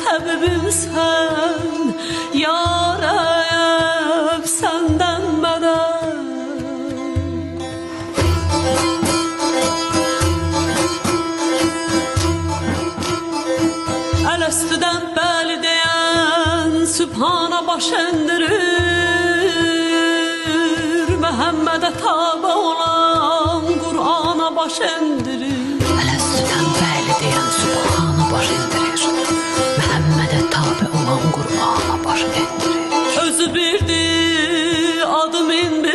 təbibimsən, yarayıb səndən mədəd. Ələstüdən bəli deyən Sübhana baş endirir, Məhəmmədə tabi olan Qur'ana baş endirir. Ələstüdən bəli deyən Sübhana baş endirir, Məhəmmədə tabi olan Qur'ana baş endirir. Özü birdir, adı min bir,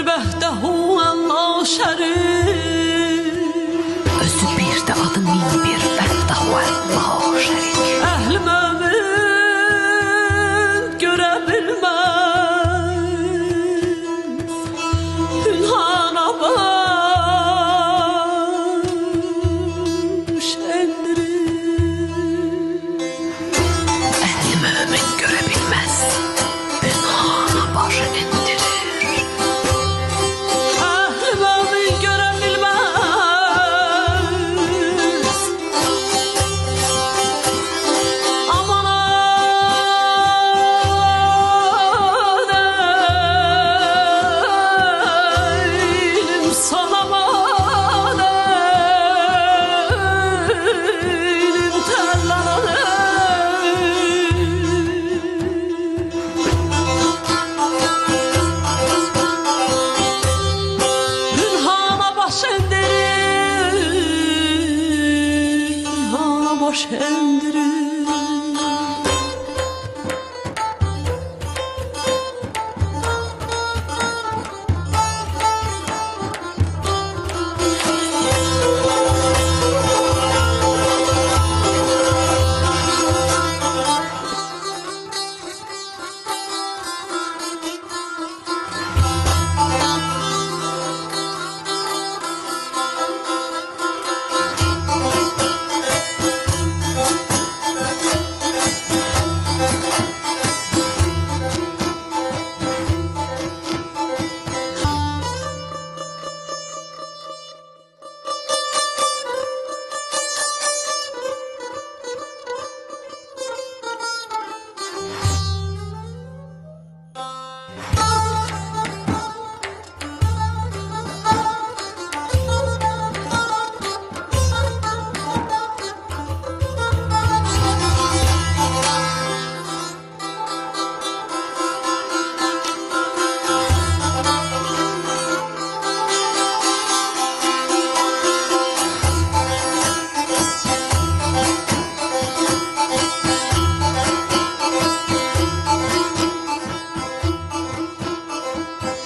Vəhdəhu Allah şərik. Özü bir də adı min bir, Vəhdəhu Allah şərik. Əhl-i mömin görə bilməz, Pünhana baş endirir. Əhl-i mömin görə bilməz, Pünhana baş endirir. Əhl-i mömin görə bilməz, aman deylim sana deylim Pünhana baş endirir, Pünhana baş endirir.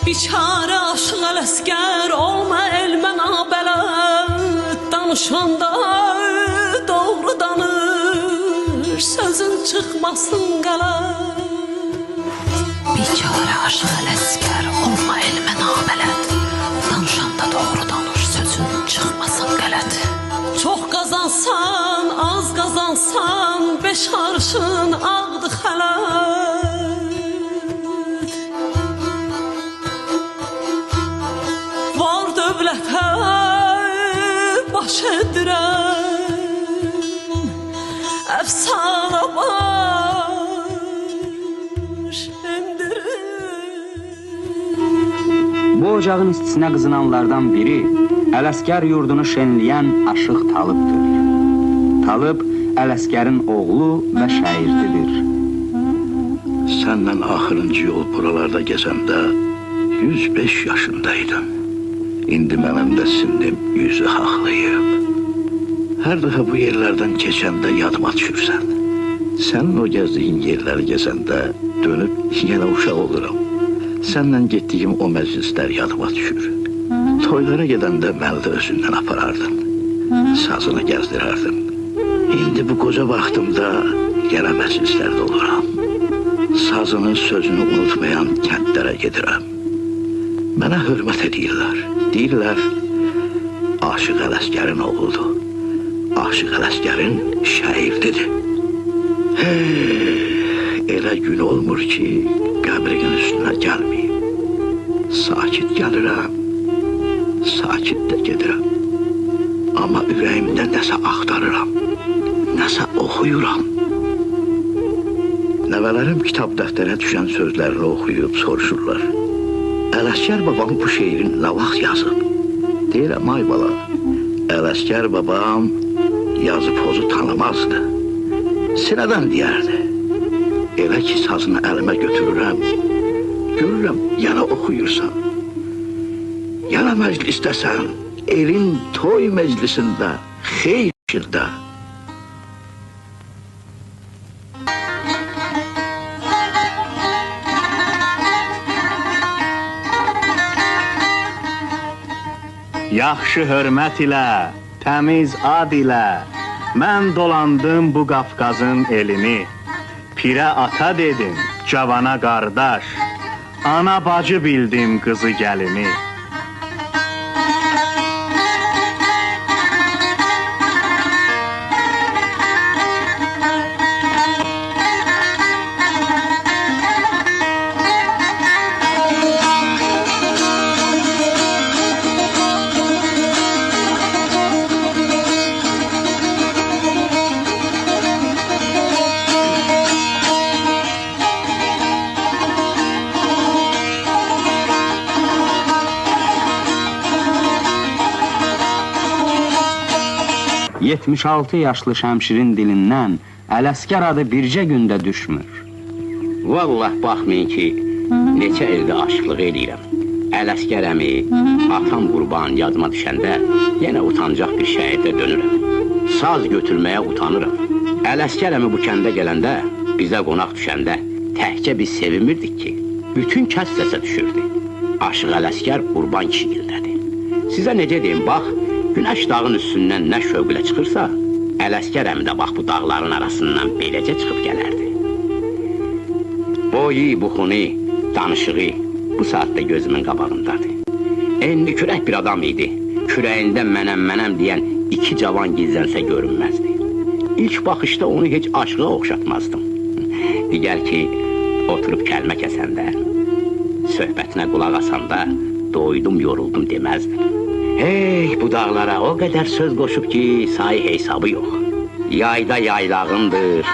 Biçare aşıq Ələsgər, olma elmə nabələd, danışanda doğru danış, sözün çıxmasın qələt. Biçare aşıq Ələsgər, olma elmə nabələd, danışanda doğru danış, sözün çıxmasın qələt. Çox qazansan, az qazansan, beş arşın ağdı xələt. Var dövlətə baş edirəm, əfsana baş endirir. Bu ocağın istisinə qızınanlardan biri Ələsgər yurdunu şenləyən Aşıq Talıbdır. Talıb Ələsgərin oğlu və şairdidir. Səndən axırıncı yol buralarda gəzəndə 105 yaşındaydım. İndi mənim də sinnim 100'ü haqlayıb. Hər dəfə bu yerlərdən keçəndə yadıma düşürsən. Sənin o gəzdiyin yerləri gəzəndə dönüb yenə uşaq oluram. Səndən getdiyim o məclislər yadıma düşür. Toylara gedəndə məni də özündən aparardın. Sazını gəzdirərdin. İndi bu qoca vaxtımda yenə məclislərdə oluram. Sazının sözünü unutmayan kəndlərə gedirəm. Mənə hörmət edirlər. Deyirlər, Aşıq Ələsgərin oğludur. Aşıq Ələsgərin şairdidir. Elə gün olmur ki, qəbrinin üstünə gəlməyim. Sakit gəlirəm, sakit də gedirəm. amma ürəyimdə nəsə axtarıram, nəsə oxuyuram. Nəvələrim kitab dəftərə düşən sözlərini oxuyub soruşurlar. Ələsgər babam bu şeirin nə vaxt yazıb? Deyirəm, ay bala, Ələsgər babam yazı pozu tanımazdı. Sinədən deyərdi. Elə ki, sazını əlimə götürürəm, görürəm, yana oxuyursan. Yana məclisdəsən, elin toy məclisində, xeyr şirdə. Yaxşı hörmət ilə, təmiz ad ilə, mən dolandım bu Qafqazın elini. Pirə ata dedim, cavana qardaş, ana bacı bildim qızı gəlini. ...76 yaşlı şəmşirin dilindən Ələsgər adı bircə gündə düşmür. Vallah baxmayın ki, neçə ildə aşıqlıq eləyirəm. Ələsgər əmi, atam qurban yadıma düşəndə yenə utancaq bir şəhərdə dönürəm. Saz götürməyə utanıram. Ələsgər əmi bu kəndə gələndə, bizə qonaq düşəndə təhcə biz sevinmirdik ki, bütün kəs səsə düşürdü. Aşıq Ələsgər qurban kişigildədir. Sizə necə deyim, bax, günəş dağın üstündən nə şövqlə çıxırsa, Ələsgər əmi də bax bu dağların arasından beləcə çıxıb gələrdi. Boyu, buxunu, danışığı bu saatda gözümün qabağındadır. Enli kürək bir adam idi. Kürəyində mənəm deyən iki cavan gizlənsə görünməzdi. İlk baxışda onu heç aşığa oxşatmazdım. Digər ki, oturub kəlmə kəsəndə, söhbətinə qulaq asanda doydum, yoruldum deməzdim. Hey, bu dağlara o qədər söz qoşub ki, sayı hesabı yox. Yayda yaylağımdır,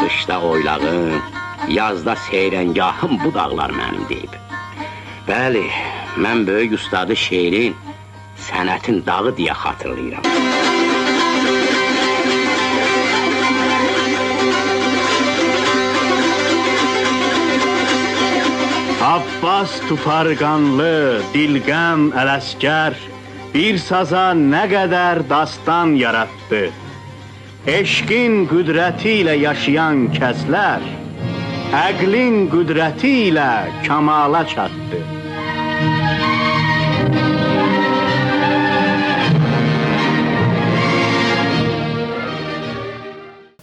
qışda oylağım, yazda seyrəngahım bu dağlar mənim deyib. Bəli, mən böyük ustadı şeirin, sənətin dağı deyə xatırlayıram. Abbas Tuparqanlı, Dilqəm Ələsgər bir saza nə qədər dastan yaratdı. Eşqin qüdrəti ilə yaşayan kəslər, əqlin qüdrəti ilə kamala çatdı.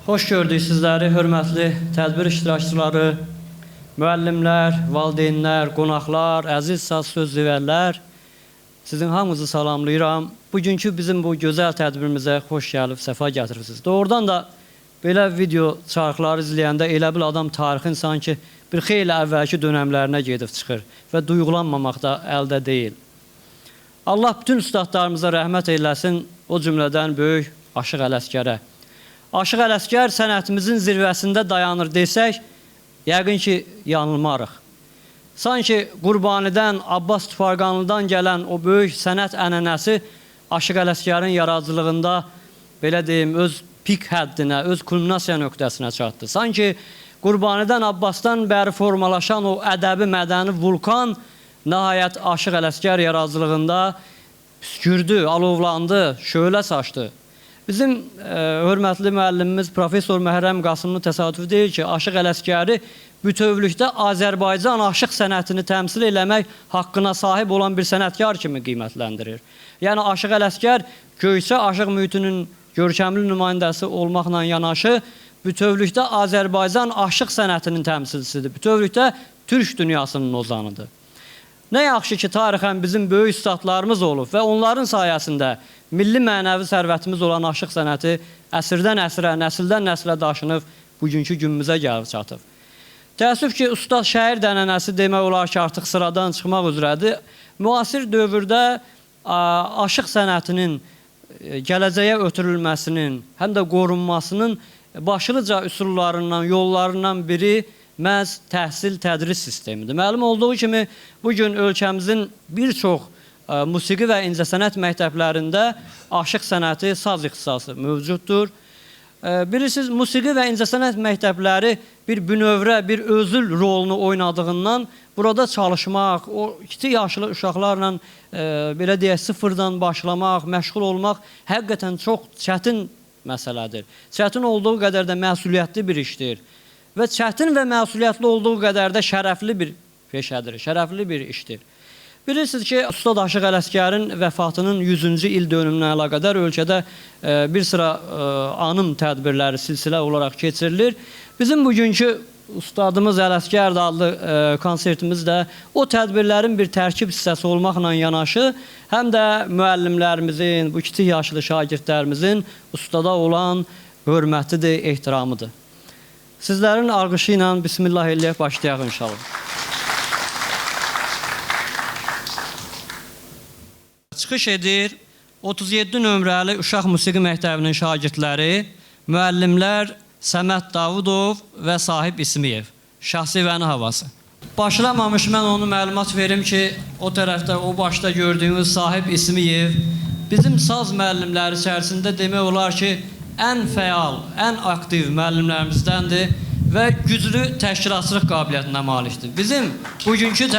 Xoş gördük sizləri, hörmətli tədbir iştirakçıları, müəllimlər, valideynlər, qonaqlar, əziz saz sözlüvərlər. Sizin hamınızı salamlayıram. Bugünkü bizim bu gözəl tədbirimizə xoş gəlib, səfa gətirirsiniz. Doğrudan da belə video çarxları izləyəndə elə bil adam tarixin sanki bir xeyli əvvəlki dönəmlərinə gedib çıxır və duyğulanmamaq da əldə deyil. Allah bütün üstadlarımıza rəhmət eyləsin, o cümlədən böyük Aşıq Ələsgərə. Aşıq Ələsgər sənətimizin zirvəsində dayanır desək, yəqin ki, yanılmarıq. Sanki Qurbanidən, Abbas Tufarqanlıdan gələn o böyük sənət ənənəsi Aşıq Ələsgərin yaradıcılığında, belə deyim, öz pik həddinə, öz kulminasiya nöqtəsinə çatdı. Sanki Qurbanidən, Abbasdan bəri formalaşan o ədəbi, mədəni vulkan nəhayət Aşıq Ələsgər yaradıcılığında püskürdü, alovlandı, şölə saçdı. Bizim hörmətli müəllimimiz Profesor Məhrəm Qasımlı təsadüfi deyir ki, Aşıq Ələsgəri bütövlükdə Azərbaycan aşıq sənətini təmsil eləmək haqqına sahib olan bir sənətkar kimi qiymətləndirir. Yəni, Aşıq Ələsgər Göyçə aşıq mühitinin görkəmli nümayəndəsi olmaqla yanaşı, bütövlükdə Azərbaycan aşıq sənətinin təmsilçisidir. Bütövlükdə Türk dünyasının ozanıdır. Nə yaxşı ki, tarixən bizim böyük üstadlarımız olub və onların sayəsində milli mənəvi sərvətimiz olan aşıq sənəti əsrdən əsrə, nəsildən nəslə daşınıb, bugünkü günümüzə gəlib çatıb. Təəssüf ki, ustad şəhər dənənəsi demək olar ki, artıq sıradan çıxmaq üzrədir. Müasir dövrdə aşıq sənətinin gələcəyə ötürülməsinin, həm də qorunmasının başlıca üsullarından, yollarından biri məhz təhsil, tədris sistemidir. Məlum olduğu kimi, bugün ölkəmizin bir çox musiqi və incəsənət məktəblərində aşıq sənəti, saz ixtisası mövcuddur. Bilirsiniz, musiqi və incəsənət məktəbləri bir bünövrə, bir özül rolunu oynadığından burada çalışmaq, o kiçik yaşlı uşaqlarla belə deyək, sıfırdan başlamaq, məşğul olmaq həqiqətən çox çətin məsələdir. Çətin olduğu qədər də məsuliyyətli bir işdir. Və çətin və məsuliyyətli olduğu qədər də şərəfli bir peşədir, şərəfli bir işdir. Bilirsiniz ki, Ustad Aşıq Ələsgərin vəfatının 100-cü il dönümünə əlaqədar ölkədə bir sıra anım tədbirləri silsilə olaraq keçirilir. Bizim bugünkü Ustadımız Ələsgər adlı konsertimiz də o tədbirlərin bir tərkib hissəsi olmaqla yanaşı, həm də müəllimlərimizin, bu kiçik yaşlı şagirdlərimizin ustada olan hörmətidir, ehtiramıdır. Sizlərin alqışı ilə Bismillah eləyək, başlayaq inşallah. Çıxış edir 37 nömrəli Uşaq Musiqi Məktəbinin şagirdləri, müəllimlər Səməd Davudov və Sahib İsmiyev, Şahsevəni havası. Başlamamış mən onu məlumat verim ki, o tərəfdə, o başda gördüyünüz Sahib İsmiyev bizim saz müəllimləri içərisində demək olar ki, ən fəal, ən aktiv müəllimlərimizdəndir və güclü təşkilatçılıq qabiliyyətinə malikdir. Bizim bugünkü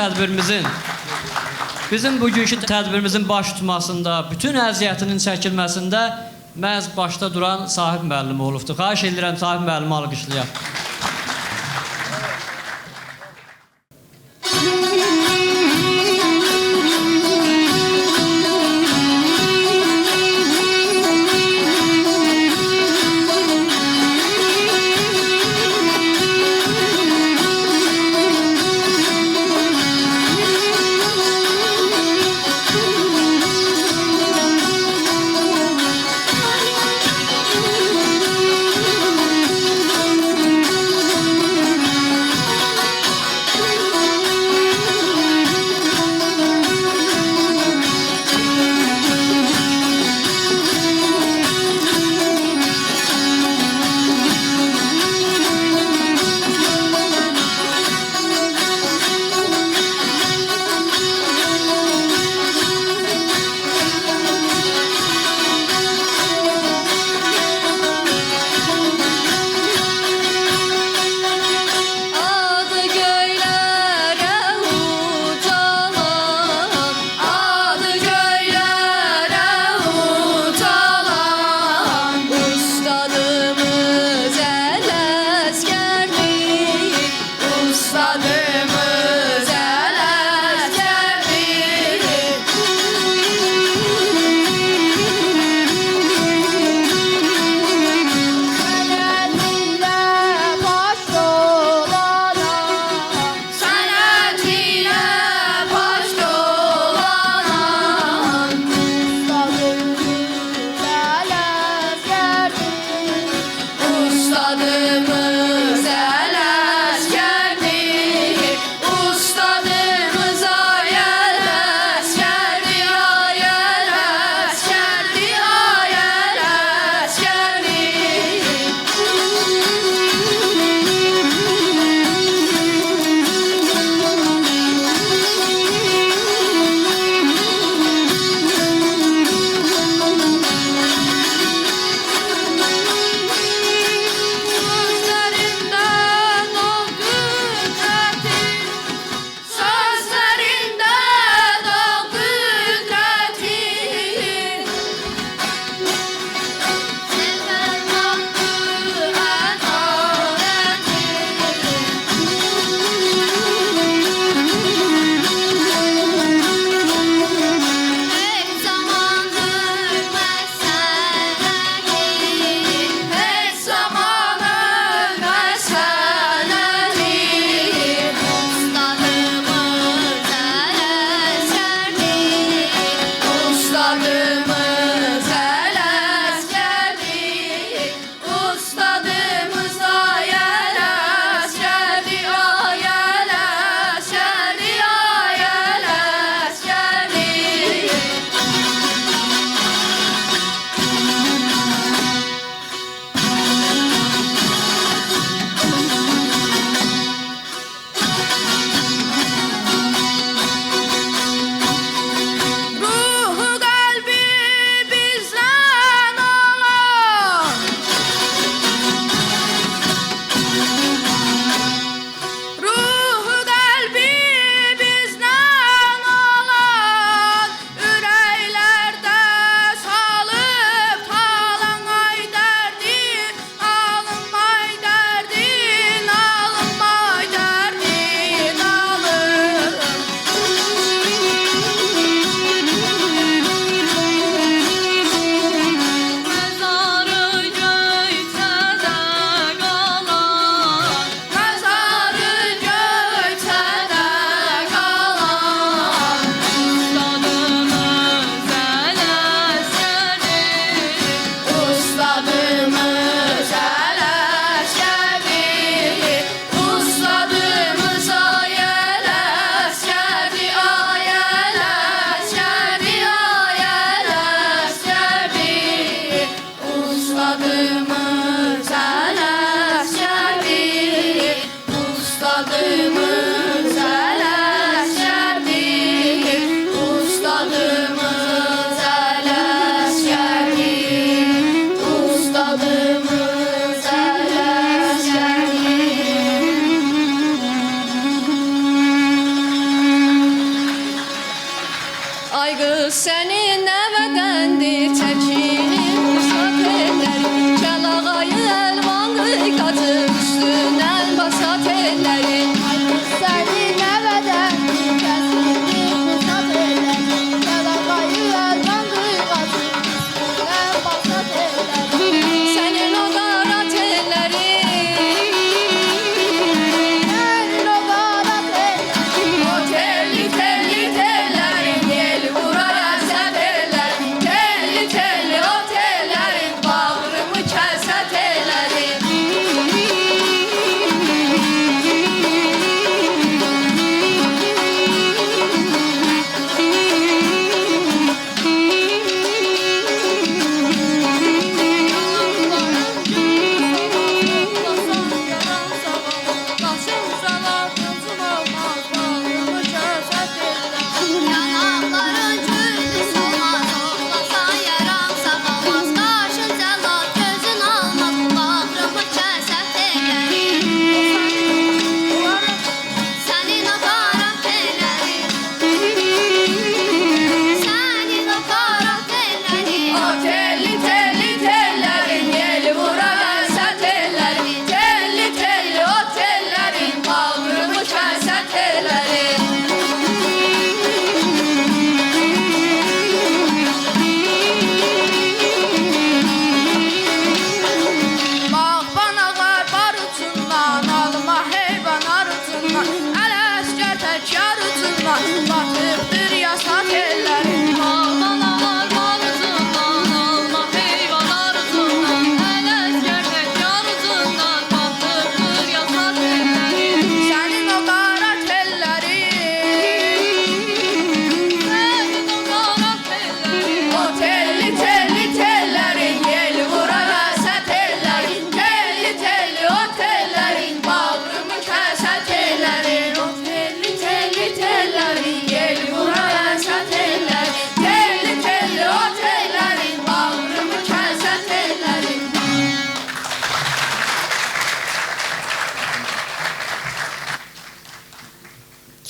tədbirimizin baş tutmasında, bütün əziyyətinin çəkilməsində məhz başda duran Sahib müəllim olubdur. Xahiş edirəm, Sahib müəllimi alqışlayaq.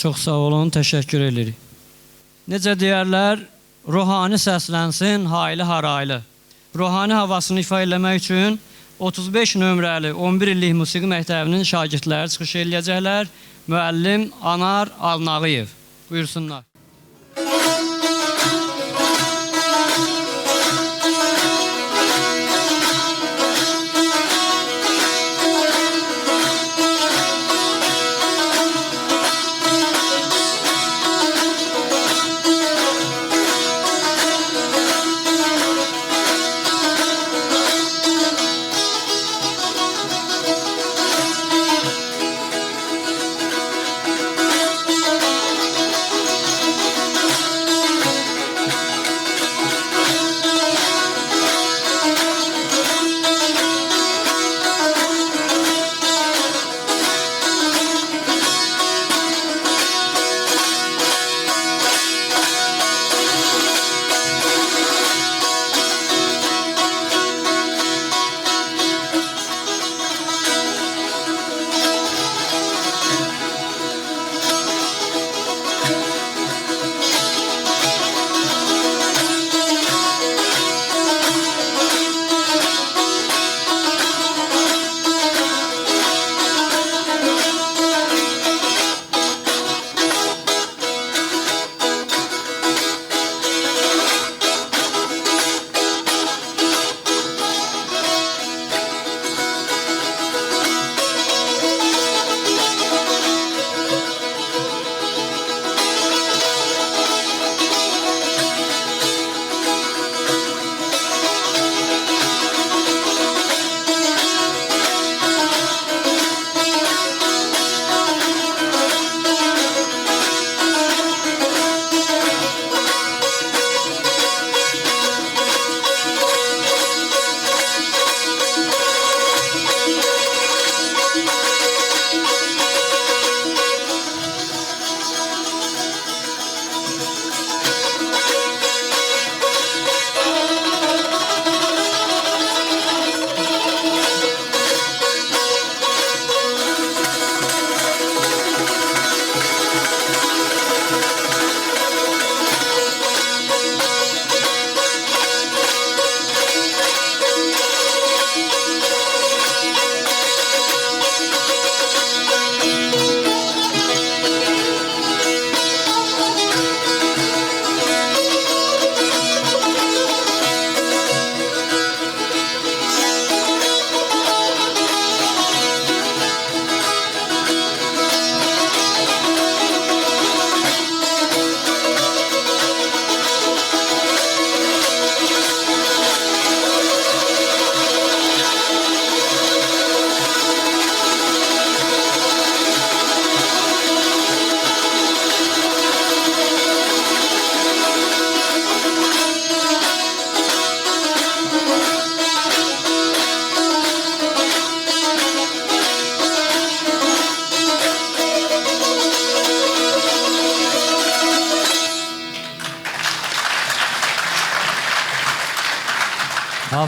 Çox sağ olun, təşəkkür edirik. Necə deyərlər, ruhani səslənsin, haylı haraylı. Ruhani havasını ifa eləmək üçün 35 nömrəli 11 illik musiqi məktəbinin şagirdləri çıxış eləyəcəklər. Müəllim Anar Alnağıyev. Buyursunlar.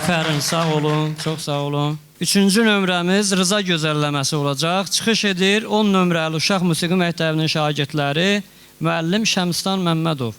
Afərin, sağ olun, çox sağ olun. Üçüncü nömrəmiz Rıza gözəlləməsi olacaq. Çıxış edir 10 nömrəli Uşaq Musiqi Məktəbinin şagirdləri müəllim Şəmstan Məmmədov.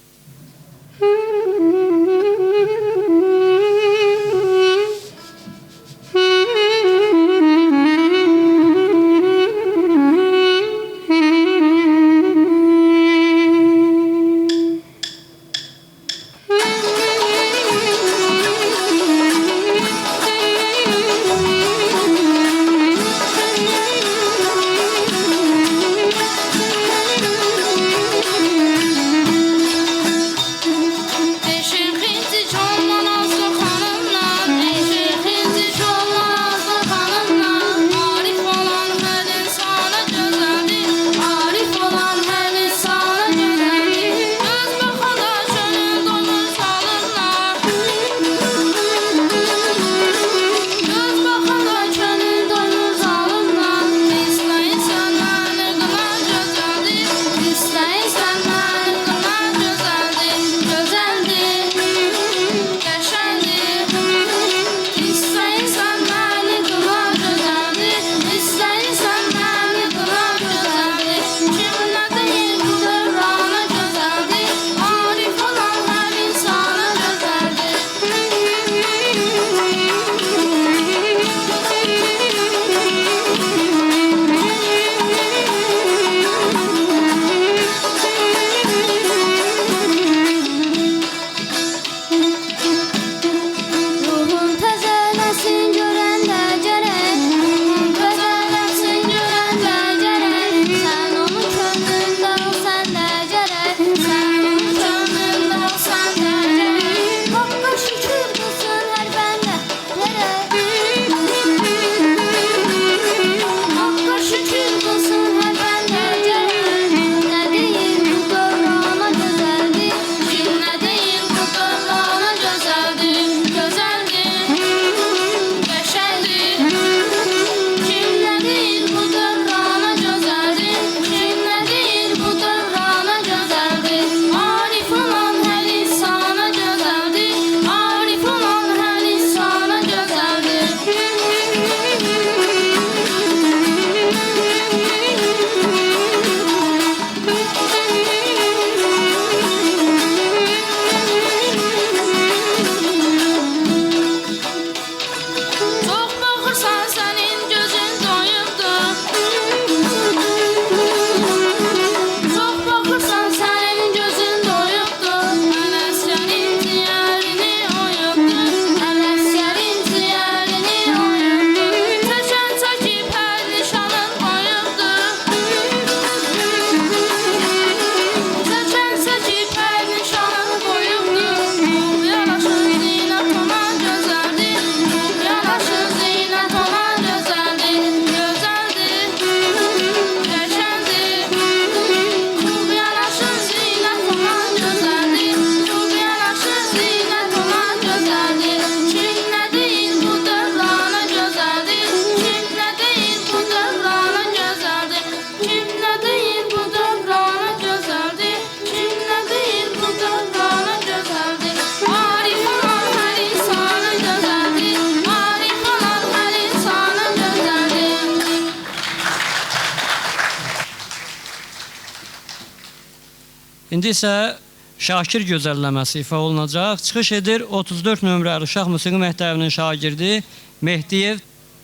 İndi isə Şakir gözəlləməsi ifa olunacaq. Çıxış edir 34 nömrəli Uşaq Musiqi Məktəbinin şagirdi Mehdiyev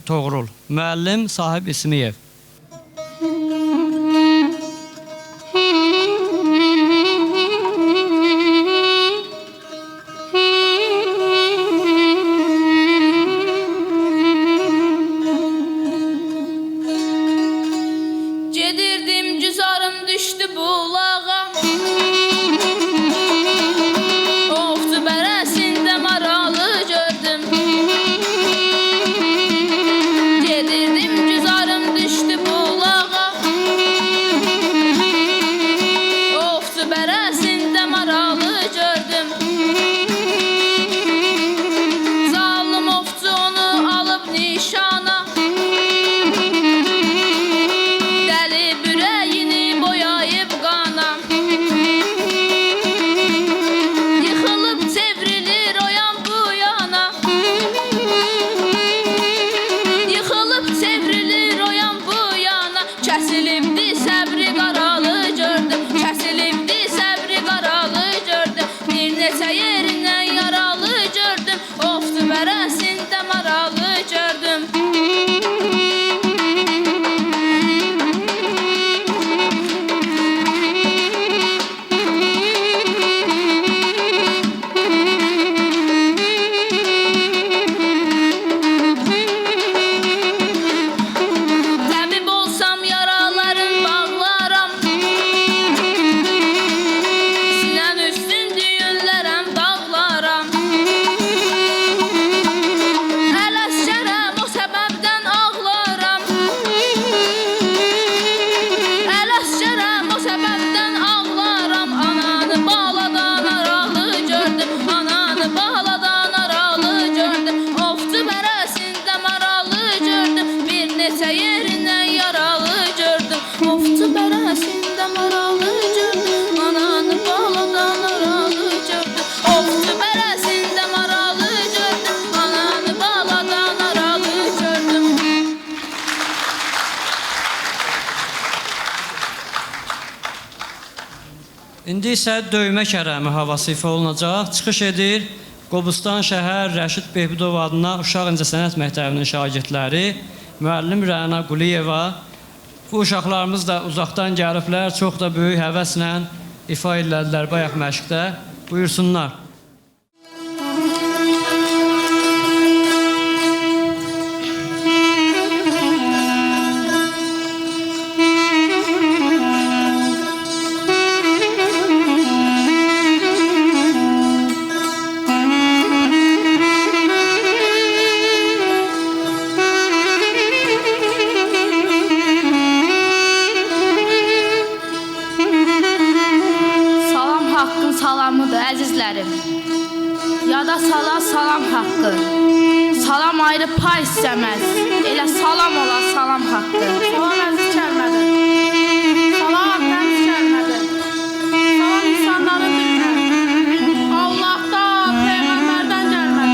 Toğrul, müəllim Sahib İsmiyev. Gedirdim cüzarım düştü bulağa. Oftu bərəsində maralı gördüm. Gedirdim cüzarım düştü bulağa. Oftu bərəsində maralı gördüm. Zalım oftu onu alıb nişana. Dəli bürəyini boyayıb qana. Yıxılıb çevrilir o yan bu yana. Yıxılıb çevrilir o yan bu yana. Kəsilibdi səbri qaralı gördüm. Kəsilibdi səbri qaralı gördüm. Bir neçə yerindən yaralı gördüm. Oftu bərəsində maralı gördüm. Təbib olsam yaraların bağlaram. Sinən üstün düyünlərəm dağlaram. Ələskərəm o səbəbdən ağlaram. Ələskərəm o səbəbdən ağlaram. Ananı bağladan aralı gördüm. Ananı bağladan aralı gördüm. Oftu bərəsində maralı gördüm. Bir neçə yerindən yaralı gördüm. Oftu bərəsində maralı gördüm. Ananı bağladan aralı gördüm. Oftu bərəsində maralı gördüm. Ananı bağladan aralı gördüm. İndi isə döymə kərəmi havası ifa olunacaq. Çıxış edir Qobustan şəhər Rəşid Behbudov adına Uşaq İncəsənət Məktəbinin şagirdləri, müəllim Rəna Quliyeva. Bu uşaqlarımız da uzaqdan gəliblər, çox da böyük həvəslə ifa elədilər bayaq məşqdə. Buyursunlar. Salam haqqın salamıdır əzizlərim. Yada sala salam haqqı. Salam ayrı pay istəməz. Elə salam ola salam haqqı. Salam əziz kəlmədir. Salam təmiz kəlmədir. Salam insanların dilinə. Allahdan, Peyğəmbərdən gəlmədir.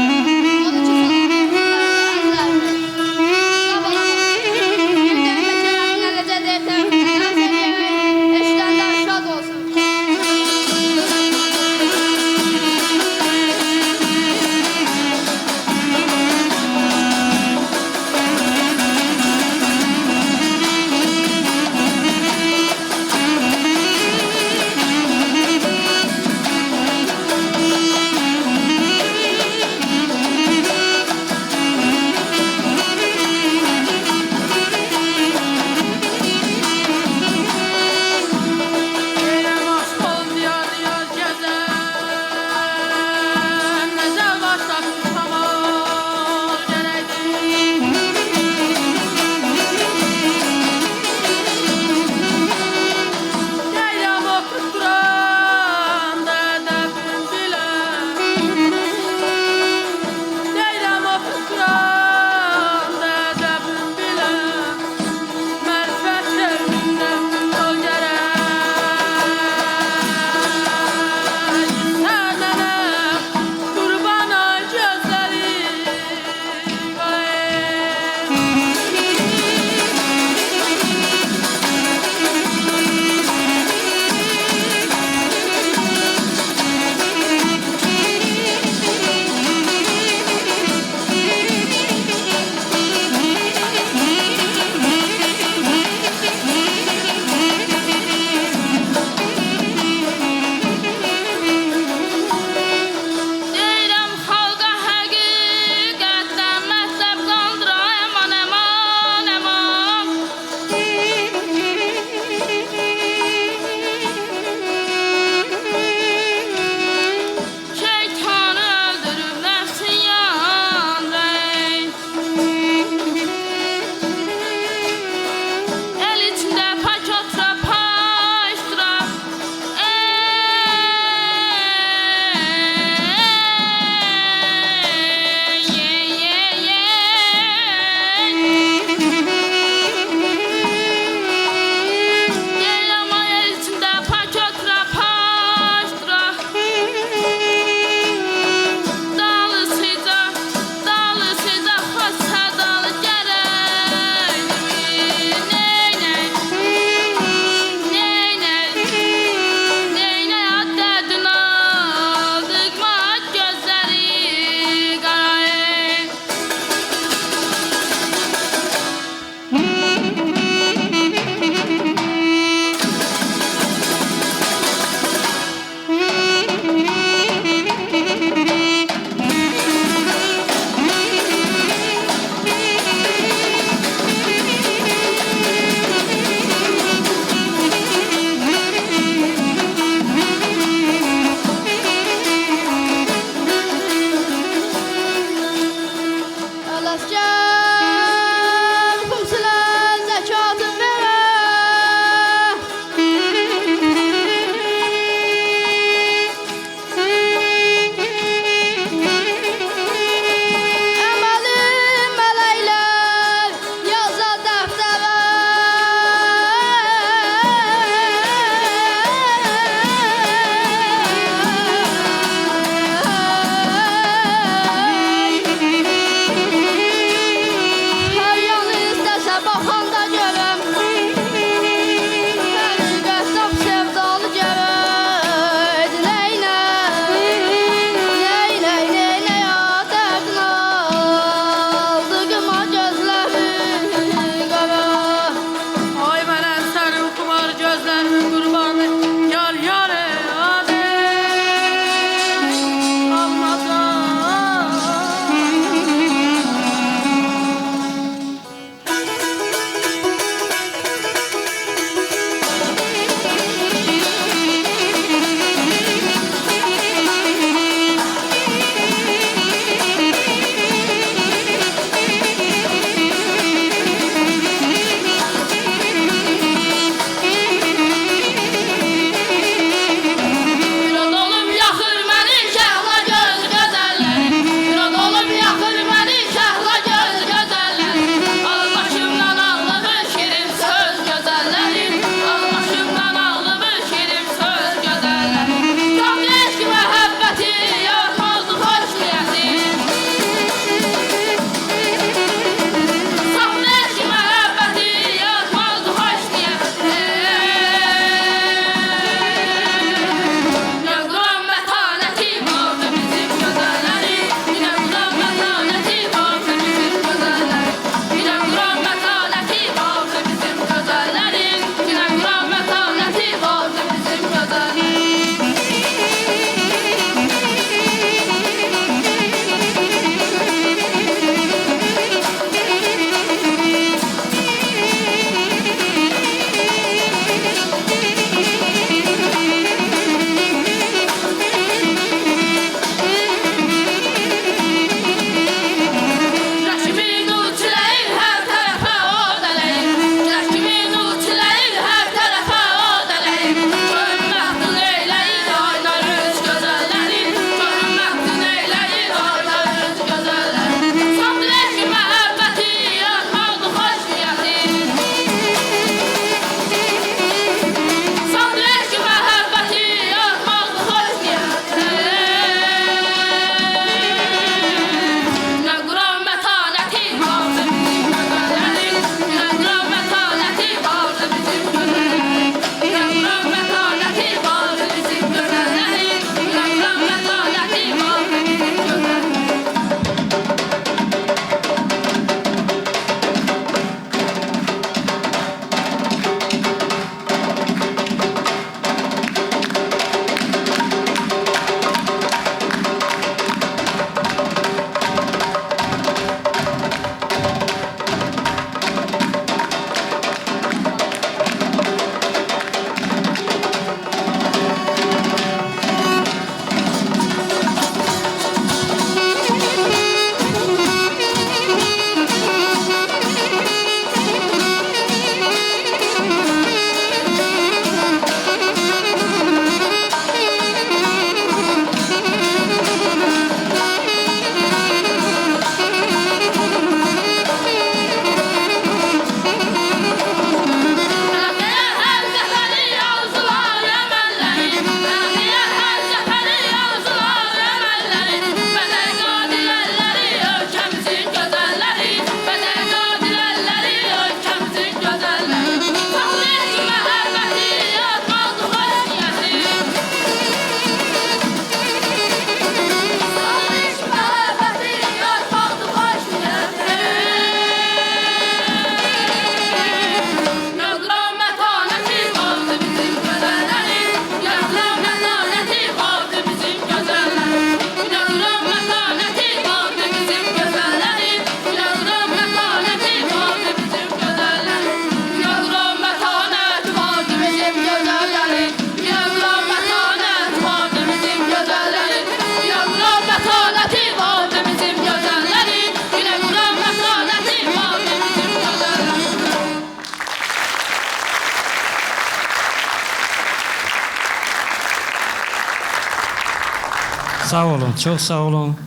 Sağ olun, çok sağ olun.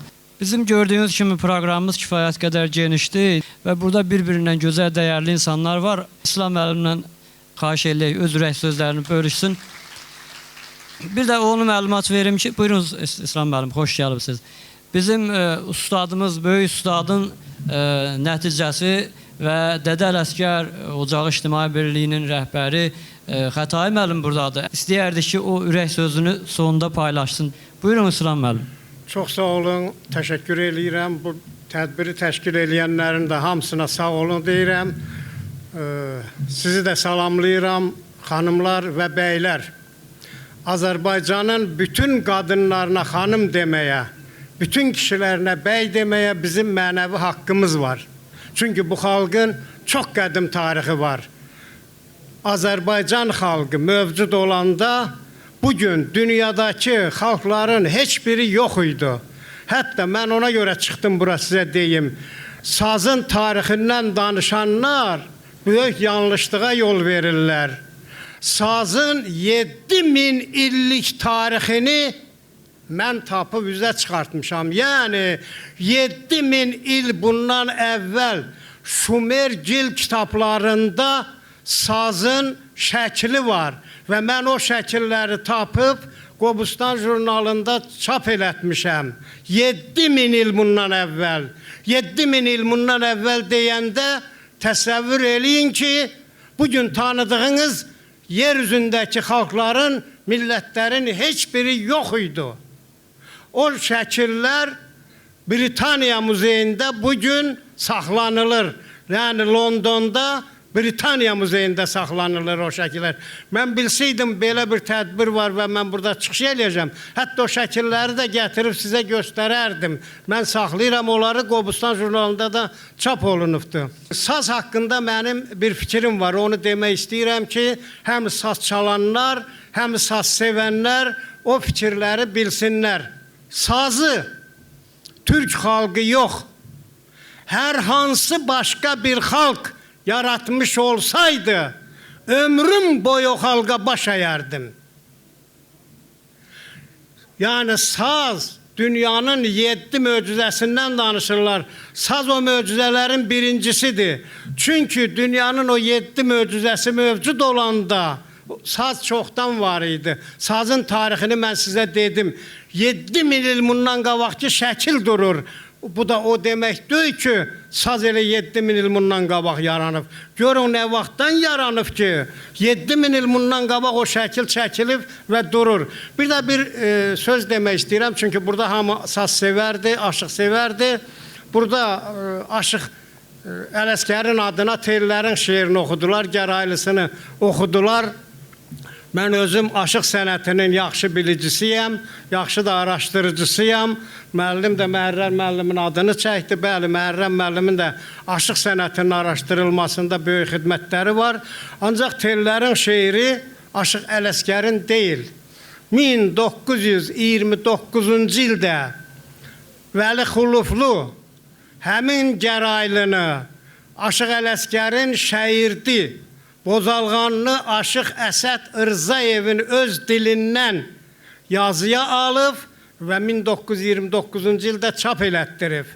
Bizim gördüğünüz kimi proqramımız kifayət qədər genişdir və burada bir-birindən gözəl, dəyərli insanlar var. İslam müəllimlə xahiş eləyək, öz ürək sözlərini bölüşsün. Bir də onu məlumat verim ki, buyurunuz İslam müəllim, xoş gəlibsiniz. Bizim ustadımız, böyük ustadın nəticəsi və Dədə Ələsgər Ocağı İctimai Birliyinin rəhbəri Xətai müəllim buradadır. İstəyərdik ki, o ürək sözünü sonunda paylaşsın. Buyurun İslam müəllim. Çox sağ olun, təşəkkür eləyirəm. Bu tədbiri təşkil edənlərin də hamısına sağ olun deyirəm. Sizi də salamlayıram, xanımlar və bəylər. Azərbaycanın bütün qadınlarına xanım deməyə, bütün kişilərinə bəy deməyə bizim mənəvi haqqımız var. Çünki bu xalqın çox qədim tarixi var. Azərbaycan xalqı mövcud olanda bugün dünyadakı xalqların heç biri yox idi. Hətta mən ona görə çıxdım bura sizə deyim. Sazın tarixindən danışanlar böyük yanlışlığa yol verirlər. Sazın 7000 illik tarixini mən tapıb üzə çıxartmışam. Yəni 7000 il bundan əvvəl Şumergil kitablarında sazın şəkli var və mən o şəkilləri tapıb Qobustan jurnalında çap elətmişəm. 7000 il bundan əvvəl. 7000 il bundan əvvəl deyəndə təsəvvür eləyin ki, bugün tanıdığınız yer üzündəki xalqların, millətlərin heç biri yox idi. O şəkillər Britaniya muzeyində bugün saxlanılır. Yəni Londonda Britaniya muzeyində saxlanılır o şəkillər. Mən bilsəydim belə bir tədbir var və mən burada çıxış eləyəcəm. Hətta o şəkilləri də gətirib sizə göstərərdim. Mən saxlayıram onları, Qobustan jurnalında da çap olunubdur. Saz haqqında mənim bir fikrim var. Onu demək istəyirəm ki, həm saz çalanlar, həm saz sevənlər o fikirləri bilsinlər. Sazı Türk xalqı yox, hər hansı başqa bir xalq yaratmış olsaydı, ömrüm boyu xalqa baş əyərdim. Yəni saz dünyanın 7 möcüzəsindən danışırlar. Saz o möcüzələrin birincisidir. Çünki dünyanın o 7 möcüzəsi mövcud olanda saz çoxdan var idi. Sazın tarixini mən sizə dedim. 7000 il bundan qabaqki şəkil durur. Bu da o demək deyil ki, saz elə 7000 il bundan qabaq yaranıb. Görün nə vaxtdan yaranıb ki, 7000 il bundan qabaq o şəkil çəkilib və durur. Bir də bir söz demək istəyirəm, çünki burada hamı saz sevərdi, aşıq sevərdi. Burada aşıq Ələsgərin adına tellərin şeirini oxudular, gəraylısını oxudular. Mən özüm aşıq sənətinin yaxşı bilicisiyəm, yaxşı da araşdırıcısıyam. Müəllim də Məhərrəm müəllimin adını çəkdi. Bəli, Məhərrəm müəllimin də aşıq sənətinin araşdırılmasında böyük xidmətləri var. Ancaq tellərin şeiri Aşıq Ələsgərin deyil. 1929-cu ildə Vəli Xuluflu həmin gəraylını Aşıq Ələsgərin şəirdi Bozalğanlı Aşıq Əsəd Irzayevin öz dilindən yazıya alıb və 1929-cu ildə çap elətdirib.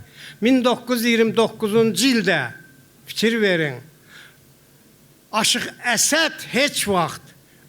1929-cu ildə, fikir verin, Aşıq Əsəd heç vaxt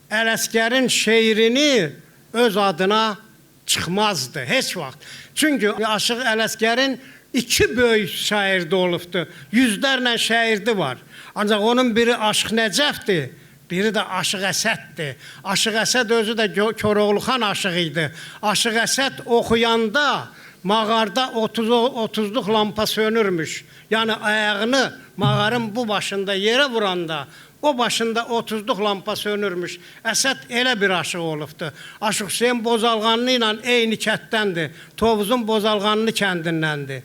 Ələsgərin şeirini öz adına çıxmazdı, heç vaxt. Çünki Aşıq Ələsgərin 2 böyük şairdə olubdur, yüzlərlə şairdi var. Ancaq onun biri Aşıq Nəcəfdir, biri də Aşıq Əsəddir. Aşıq Əsəd özü də Koroğluxan aşığı idi. Aşıq Əsəd oxuyanda mağarda 30-luq lampa sönürmüş. Yəni ayağını mağarın bu başında yerə vuranda o başında 30-luq lampa sönürmüş. Əsəd elə bir aşıq olubdur. Aşıq Hüseyin Bozalğanlı ilə eyni kətdəndir. Tovuzun Bozalğanlı kəndindəndir.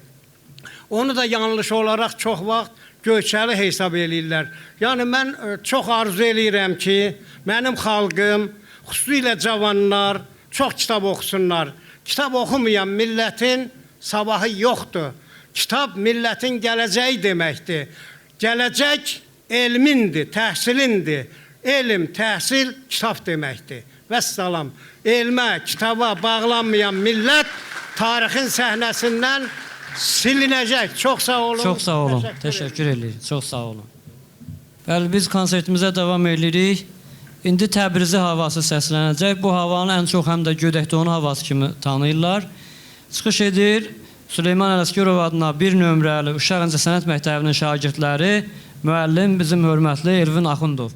Onu da yanlış olaraq çox vaxt Göyçəli hesab eləyirlər. Yəni mən çox arzu eləyirəm ki, mənim xalqım, xüsusilə cavanlar çox kitab oxusunlar. Kitab oxumayan millətin sabahı yoxdur. Kitab millətin gələcəyi deməkdir. Gələcək elmindir, təhsilindir. Elm, təhsil, kitab deməkdir. Vəssalam. Elmə, kitaba bağlanmayan millət tarixin səhnəsindən silinəcək. Çox sağ olun. Çox sağ olun. Təşəkkür edirik. Çox sağ olun. Bəli, biz konsertimizə davam edirik. İndi Təbrizi havası səslənəcək. Bu havanı ən çox həm də Gödəkdonu havası kimi tanıyırlar. Çıxış edir Süleyman Ələsgərov adına 1 nömrəli Uşaq İncəsənət Məktəbinin şagirdləri, müəllim bizim hörmətli Elvin Axundov.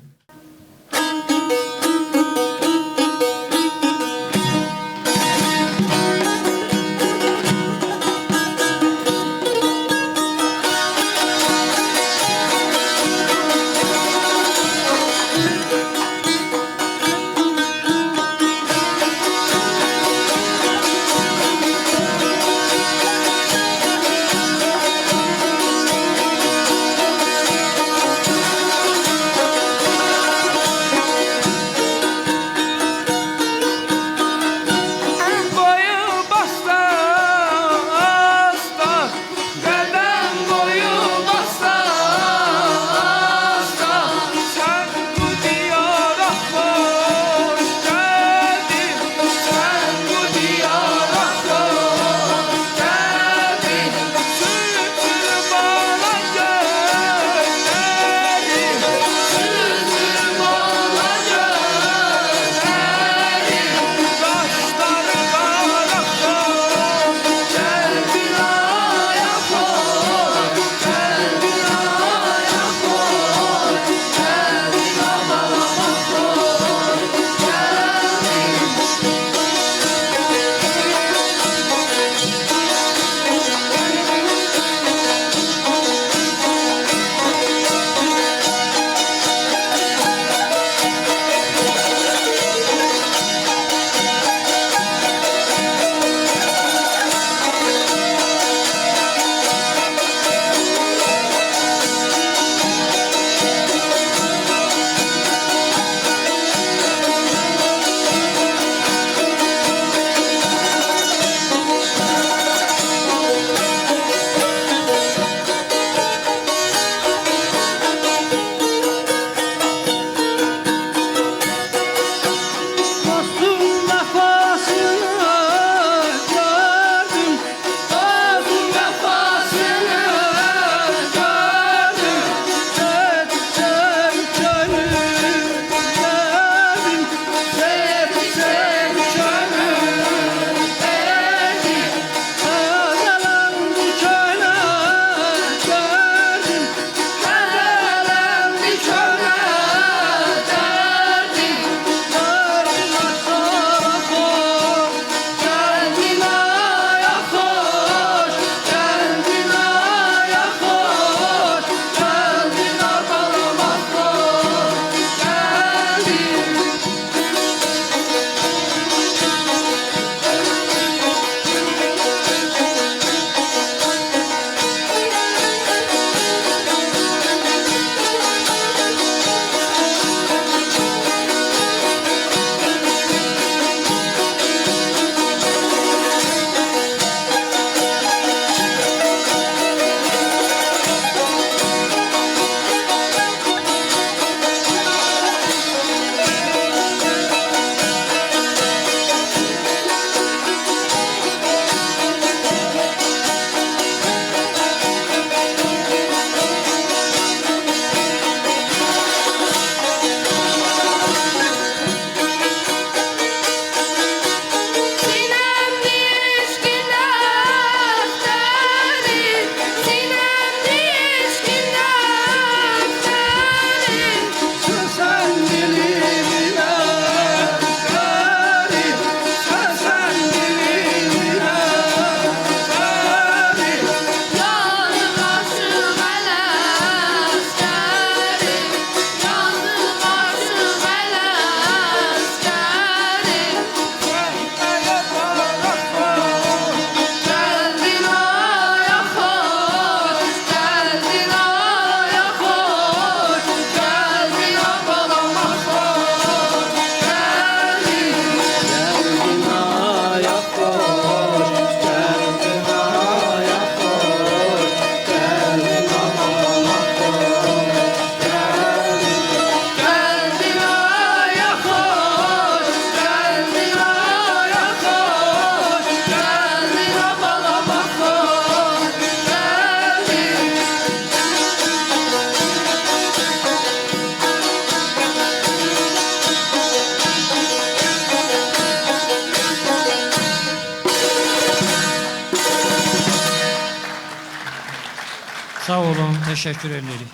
Sağ olun, təşəkkür edirik.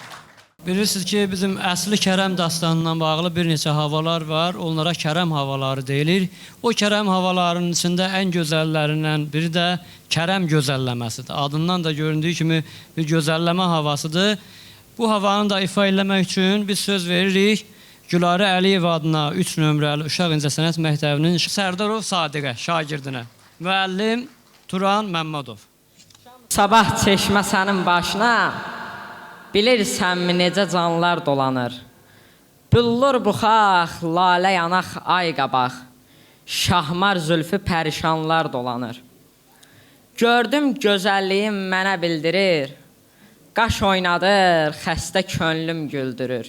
Bilirsiniz ki, bizim əsli Kərəm dastanından bağlı bir neçə havalar var. Onlara Kərəm havaları deyilir. O Kərəm havalarının içində ən gözəllərindən biri də Kərəm gözəlləməsidir. Adından da göründüyü kimi bir gözəlləmə havasıdır. Bu havanı da ifa eləmək üçün biz söz veririk Gülarə Əliyev adına 3 nömrəli Uşaq İncəsənət Məktəbinin Sərdarov Sadiqə şagirdinə. Müəllim Turan Məmmədov. Sabah çeşmə sənin başına, bilirsənmi necə canlar dolanır. Büllur buxaq, lalə yanaq, ay qabaq, şahmar zülfü pərişanlar dolanır. Gördüm gözəlliyim mənə bildirir, qaş oynadır, xəstə könlüm güldürür.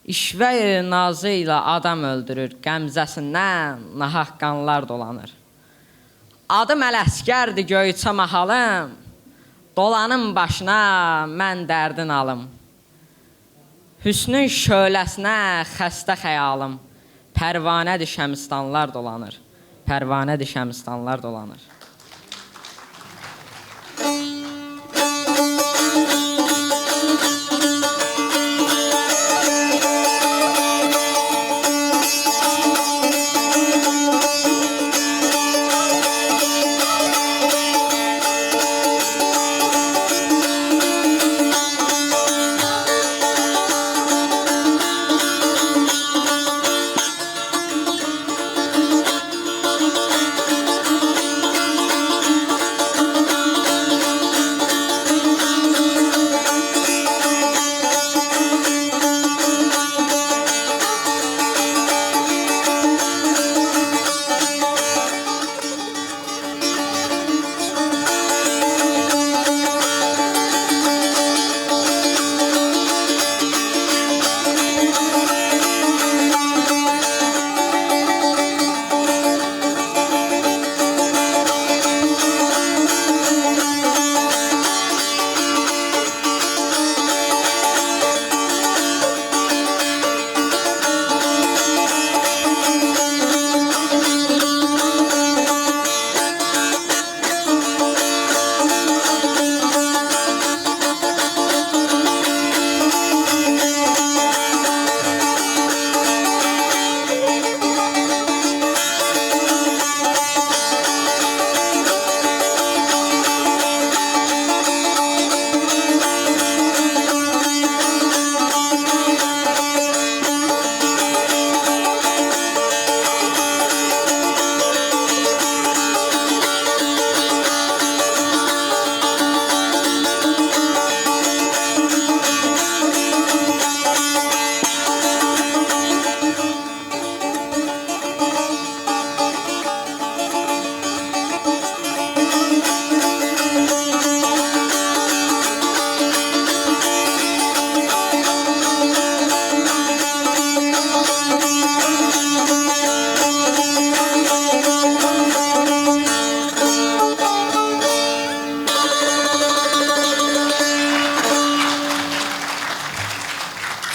İşvə nazı ilə adam öldürür, qəmzəsindən nahaq qanlar dolanır. Adım Ələsgərdir Göyçə mahalım, dolanın başına mən dərdin alım. Hüsnün şöləsinə xəstə xəyalım, pərvanədir şəmistanlar dolanır, pərvanədir şəmistanlar dolanır.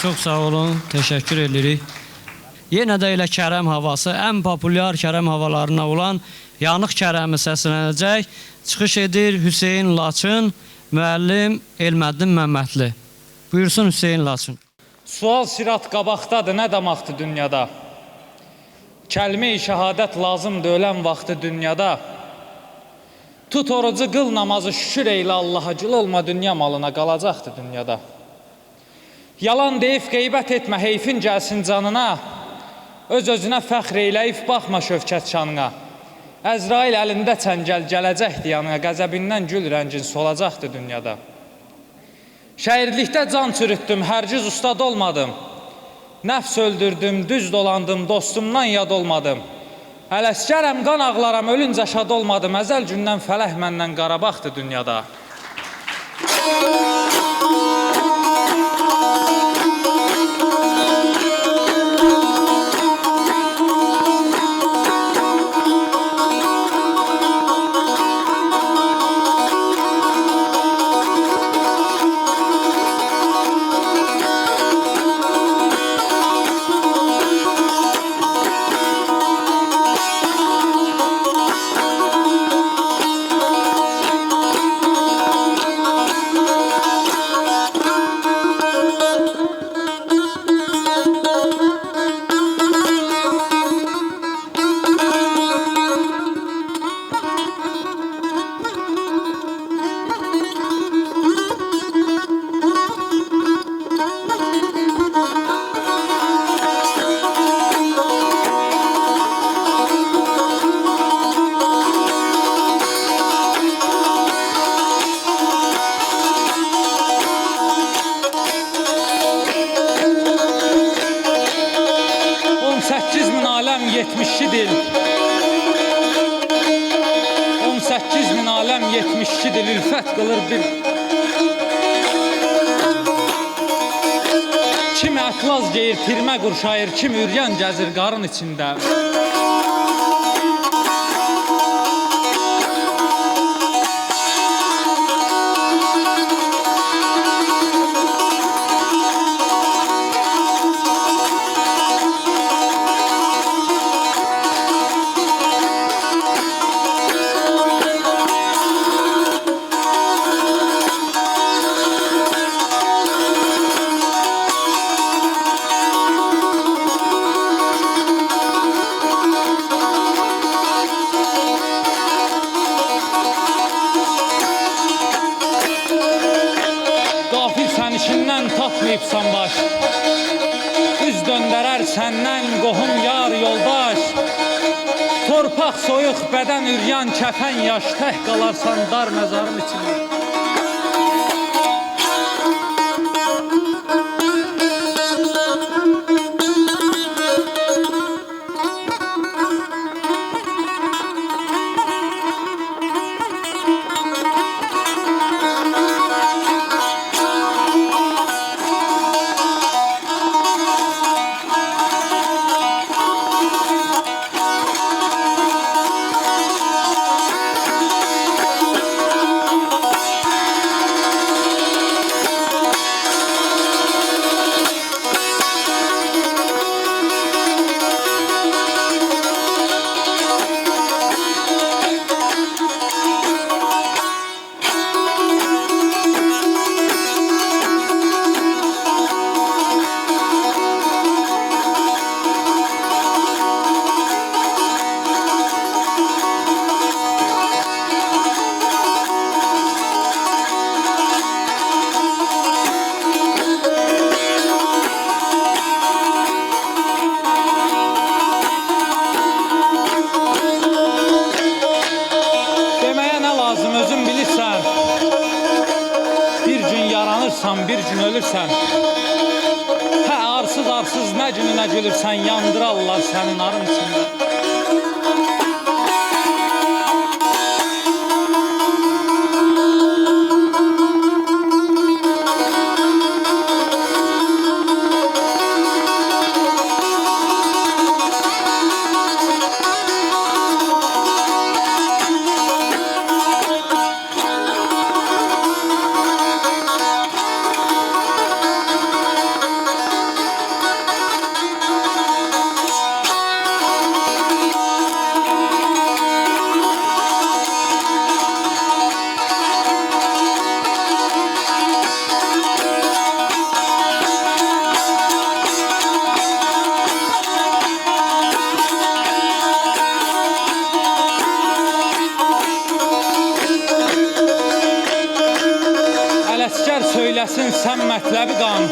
Çox sağ olun, təşəkkür edirik. Yenə də elə Kərəm havası, ən populyar Kərəm havalarına olan Yanıq Kərəmi səslənəcək. Çıxış edir Hüseyn Laçın, müəllim Elməddin Məmmədli. Buyursun Hüseyn Laçın. Sual sirat qabaqdadır, nə damaqdır dünyada? Kəlmə-i şəhadət lazımdır ölən vaxtı dünyada. Tut orucu, qıl namazı, şükür eylə Allaha, gül olma dünya malına, qalacaqdır dünyada. Yalan deyib qeybət etmə, heyfin gəlsin canına. Öz-özünə fəxr eyləyib, baxma şövkət şanına. Əzrail əlində çəngəl gələcəkdir yanına, qəzəbindən gül rəngin solacaqdır dünyada. Şəhirlikdə can çürütdüm, hərciz ustad olmadım. Nəfs öldürdüm, düz dolandım, dostumdan yad olmadım. Ələsgərəm, qan ağlaram, ölüncə şad olmadım. Əzəl gündən fələh məndən Qarabağdır dünyada. aləm 72 dil 18 min aləm 72 dil ülfət qılır bir Kim ətlaz geyir, tirmə qurşayır Kim üryan gəzir qarın içində İçindən tapmayıbsan baş Üz döndərər səndən qohum yar yoldaş Torpaq soyuq bədən üryan kəfən yaş Tək qalarsan dar məzarın içində Bir gün ölürsən Hə arsız nə gününə gülürsən Yandırarlar sənin arın içində Söyləsin sən mətləbi qan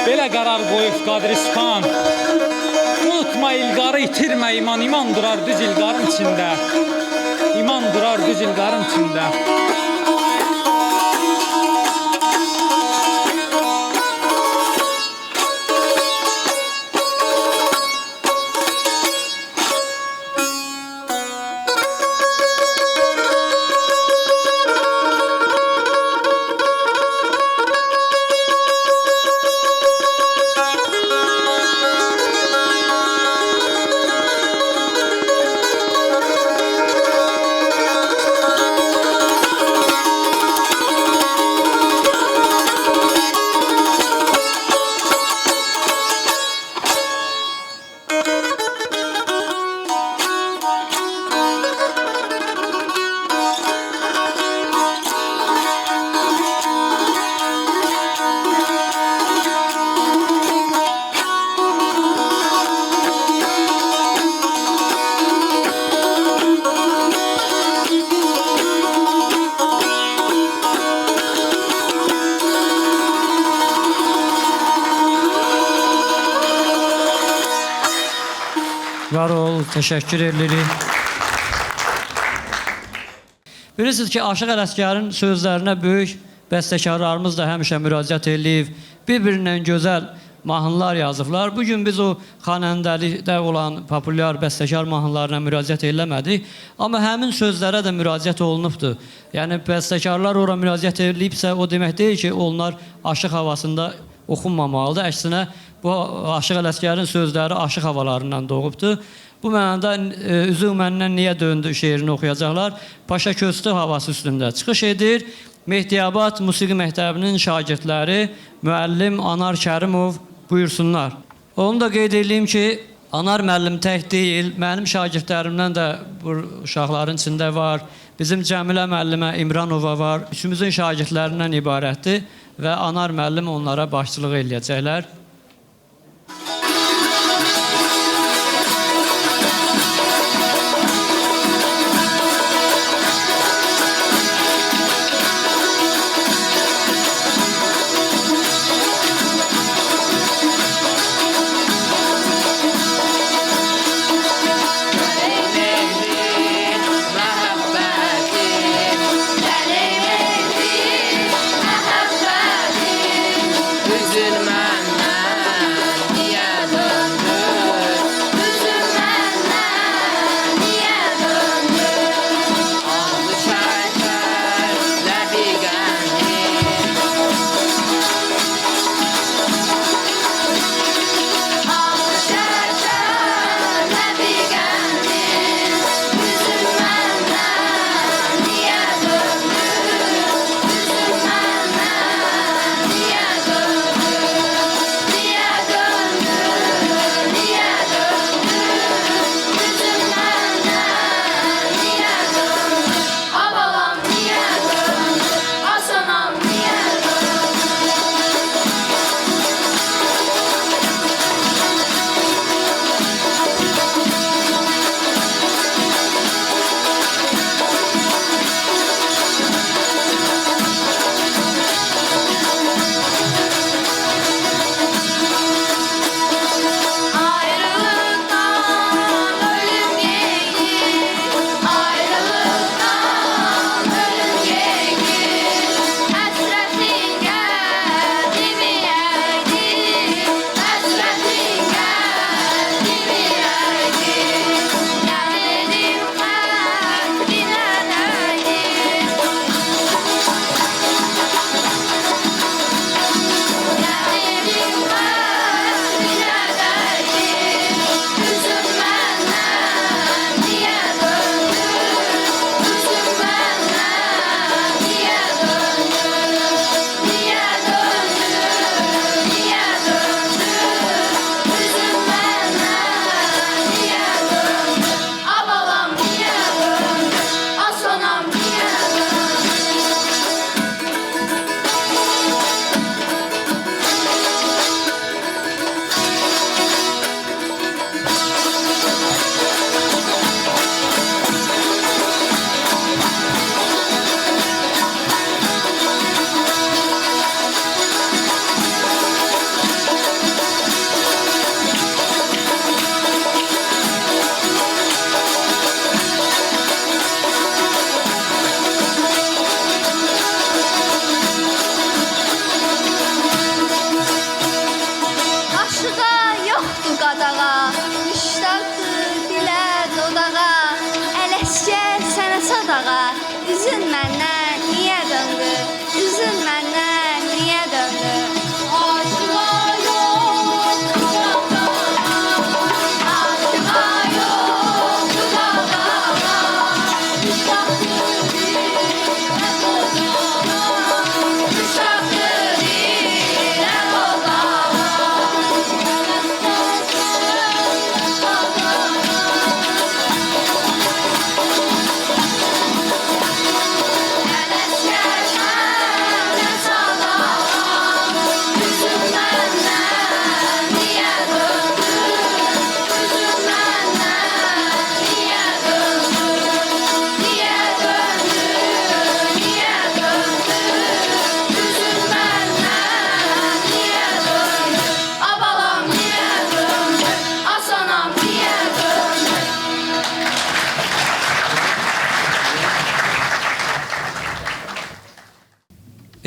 Belə qərar qoyub Qadristan Unutma ilqarı itirmə iman İman durar düz ilqarın içində İman durar düz ilqarın içində Var ol, təşəkkür edirik. Bilirsiniz ki, Aşıq Ələsgərin sözlərinə böyük bəstəkarlarımız da həmişə müraciət edib. Bir-birindən gözəl mahnılar yazıblar. Bugün biz o xanəndəlikdə olan populyar bəstəkar mahnılarına müraciət eləmədik. Amma həmin sözlərə də müraciət olunubdur. Yəni bəstəkarlar ora müraciət edilibsə, o demək deyil ki, onlar aşıq havasında oxunmamalıdır. Əksinə, bu Aşıq Ələsgərin sözləri aşıq havalarından doğubdur. Bu mənada Üzü məndən niyə döndü şeirini oxuyacaqlar. Paşa Köstü havası üstündə çıxış edir. Mehdiyabad Musiqi Məktəbinin şagirdləri müəllim Anar Kərimov buyursunlar. Onu da qeyd edeyim ki, Anar müəllim tək deyil, mənim şagirdlərimdən də bu uşaqların içində var. Bizim Cəmilə müəllimə İmranova var. Üçümüzün şagirdlərindən ibarətdir və Anar müəllim onlara başçılıq eləyəcəklər.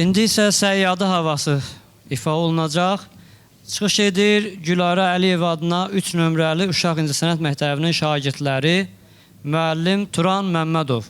İndi isə Səyyada havası ifa olunacaq. Çıxış edir Gülarə Əliyev adına 3 nömrəli Uşaq İncəsənət Məktəbinin şagirdləri müəllim Turan Məmmədov.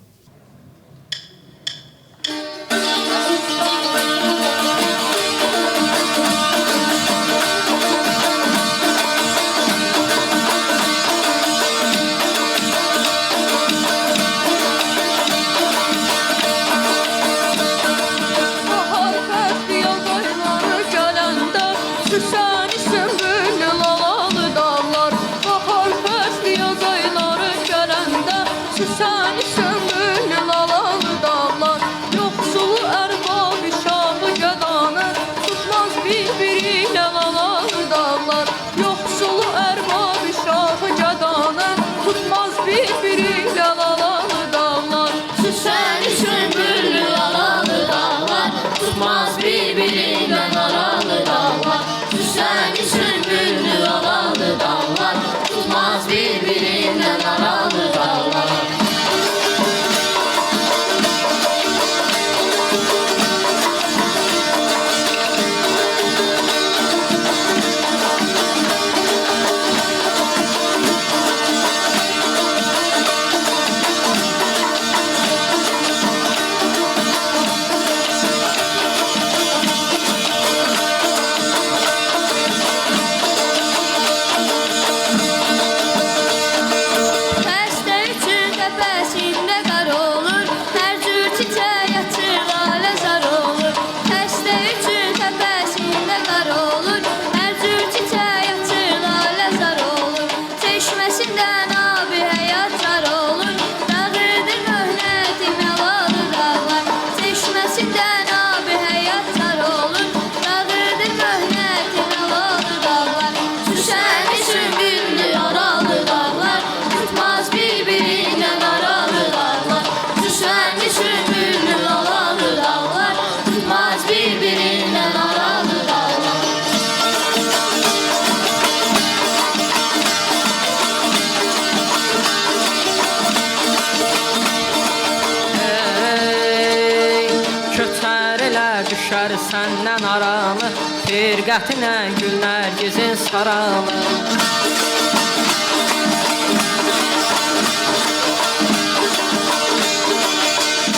Düşər səndən aralı, firqətinə güllər gizin saralı.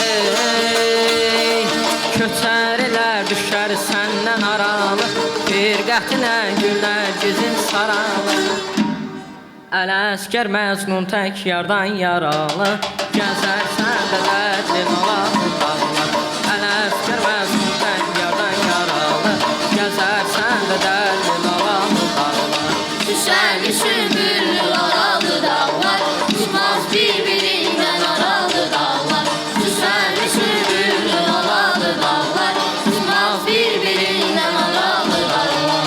Ey, köçərilər düşər səndən aralı, firqətinə güllər gizin saralı. Ələskər məzlum tək yardan yaralı, gəzərsən də dərdli dalalı dağlar. Ələskər məzlum tək yardan yaralı, gəzərsən də dərdli dalalı dağlar. Düşərli sümbüllü aralı dağlar, tutmaz bir-birindən aralı dağlar. Düşərli sümbüllü aralı dağlar, tutmaz bir-birindən aralı dağlar.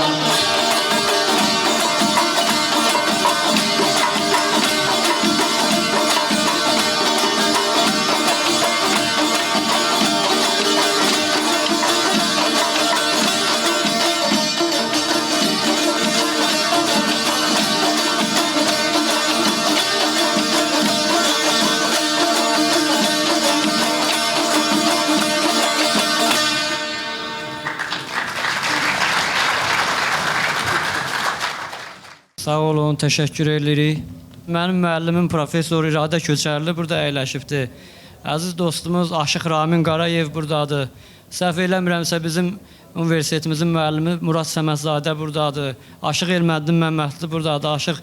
Sağ olun, təşəkkür edirik. Mənim müəllimim professor İradə Köçərli burada əyləşibdir. Əziz dostumuz Aşıq Ramin Qarayev buradadır. Səhv eləmirəmsə bizim universitetimizin müəllimi Murad Səmədzadə buradadır. Aşıq Elməddin Məmmədli buradadır. Aşıq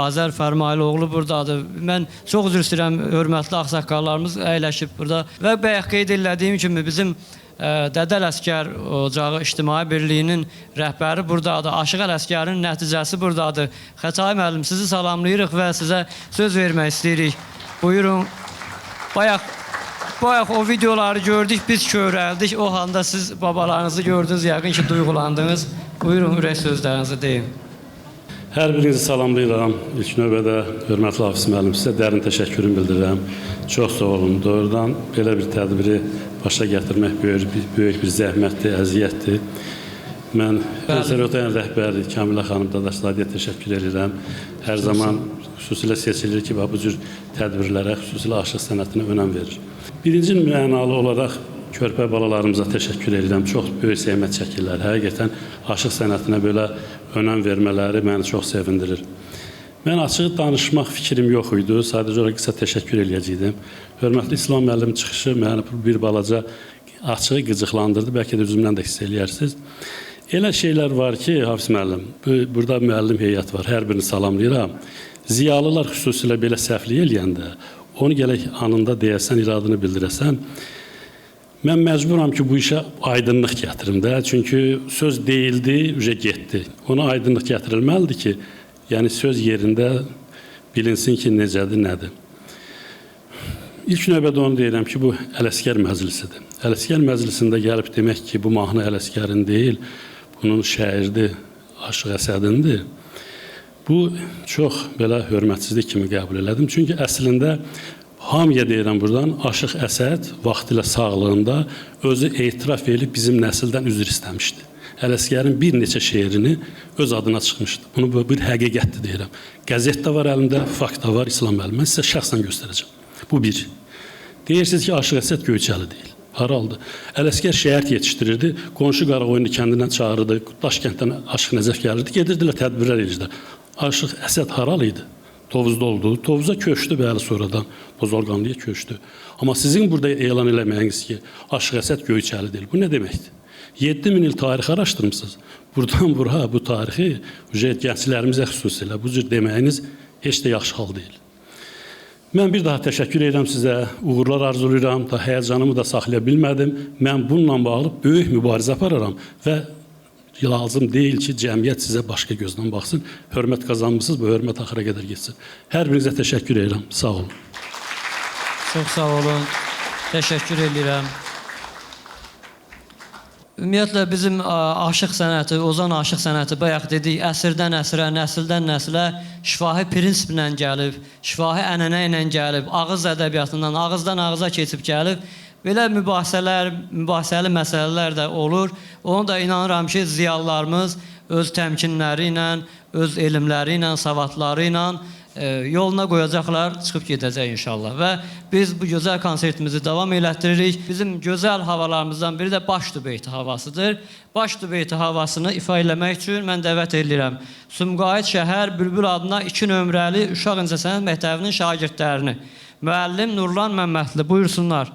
Azər Fərmailoğlu buradadır. Mən çox üzr istəyirəm, hörmətli ağsaqqallarımız əyləşib burada. Və bayaq qeyd elədiyim kimi bizim Dədə Ələsgər Ocağı İctimai Birliyinin rəhbəri buradadır. Aşıq Ələsgərin nəticəsi buradadır. Xətai müəllim, sizi salamlayırıq və sizə söz vermək istəyirik. Buyurun. Bayaq o videoları gördük, biz körəldik. O halda siz babalarınızı gördünüz, yəqin ki, duyğulandınız. Buyurun, ürək sözlərinizi deyin. Hər birinizi salamlayıram. İlk növbədə hörmətli Hafiz müəllim, sizə dərin təşəkkürümü bildirirəm. Çox sağ olun. Doğrudan belə bir tədbiri başa gətirmək böyük bir zəhmətdir, əziyyətdir. Mən konservatuar rəhbəri Kamilə xanım Dadaşzadəyə təşəkkür edirəm. Hər zaman xüsusilə seçilir ki, bu cür tədbirlərə, xüsusilə aşıq sənətinə önəm verir. Birinci mənalı olaraq körpə balalarımıza təşəkkür edirəm. Çox böyük zəhmət çəkirlər. Həqiqətən aşıq sənətinə belə önəm vermələri məni çox sevindirir. Mən açıq danışmaq fikrim yox idi. Sadəcə olaraq qısa təşəkkür eləyəcəydim. Hörmətli İslam müəllim çıxışı məni bir balaca açığı qıcıqlandırdı. Bəlkə də özümdən də hiss eləyərsiniz. Elə şeylər var ki, Hafiz müəllim, burada müəllim heyət var. Hər birini salamlayıram. Ziyalılar xüsusilə belə səhvlik eləyəndə, onu gələk anında deyəsən, iradını bildirəsən, mən məcburam ki, bu işə aydınlıq gətirim də. Çünki söz deyildi, getdi. Ona aydınlıq gətirilməlidir ki, yəni söz yerində bilinsin ki, necədir, nədir. İlk növbədə onu deyirəm ki, bu Ələsgər məclisidir. Ələsgər məclisində gəlib demək ki, bu mahnı Ələsgərin deyil, bunun şairdi, Aşıq Əsədindir. Bu çox belə hörmətsizlik kimi qəbul elədim. Çünki əslində hamıya deyirəm buradan, Aşıq Əsəd vaxtilə sağlığında özü etiraf edib bizim nəsildən üzr istəmişdi. Ələsgərin bir neçə şeirini öz adına çıxmışdı. Bunu bir həqiqətdir deyirəm. Qəzet də var əlimdə, fakt da var, İslam müəllim. Mən sizə şəxsən göstərəcəm. Bu bir. Deyirsiniz ki, Aşıq Əsəd Göyçəli deyil. Haraldı. Ələsgər şəhət yetişdirirdi. Qonşu Qaraqoyunlu kəndindən çağırırdı. Daşkənddən Aşıq Nəzəf gəlirdi. Gedirdilər, tədbirlər edirdi. Aşıq Əsəd haral idi. Tovuzda oldu. Tovuza köçdü bəli sonradan. Bozorqanlıya köçdü. Amma sizin burada elan eləməyiniz ki, Aşıq Əsəd Göyçəli deyil. Bu nə deməkdir? 7000 il tarix araşdırmısınız. Buradan bura bu tarixi gənclərimizə xüsusilə bu cür deməyiniz heç də yaxşı hal deyil. Mən bir daha təşəkkür edirəm sizə, uğurlar arzulayıram, da həyəcanımı da saxlaya bilmədim. Mən bununla bağlı böyük mübarizə apararam və lazım deyil ki, cəmiyyət sizə başqa gözdən baxsın. Hörmət qazanmışsınız, bu hörmət axıra qədər getsin. Hər birinizə təşəkkür edirəm. Sağ olun. Çox sağ olun. Təşəkkür edirəm. Ümumiyyətlə bizim aşıq sənəti, ozan aşıq sənəti bayaq dedik, əsrdən əsrə, nəsildən nəslə şifahi prinsiplə gəlib, şifahi ənənə ilə gəlib, ağız ədəbiyyatından, ağızdan ağıza keçib gəlib. Belə mübahisəli məsələlər də olur. Onu da inanıram ki, ziyalılarımız öz təmkinləri ilə, öz elmləri ilə, savadları ilə yoluna qoyacaqlar, çıxıb gedəcək inşallah. Və biz bu gözəl konsertimizi davam elətdiririk. Bizim gözəl havalarımızdan biri də Başdu beyti havasıdır. Başdu beyti havasını ifa eləmək üçün mən dəvət edirəm Sumqayıt şəhər Bülbül adına 2 nömrəli Uşaq İncəsənət Məktəbinin şagirdlərini. Müəllim Nurlan Məmmədli, buyursunlar.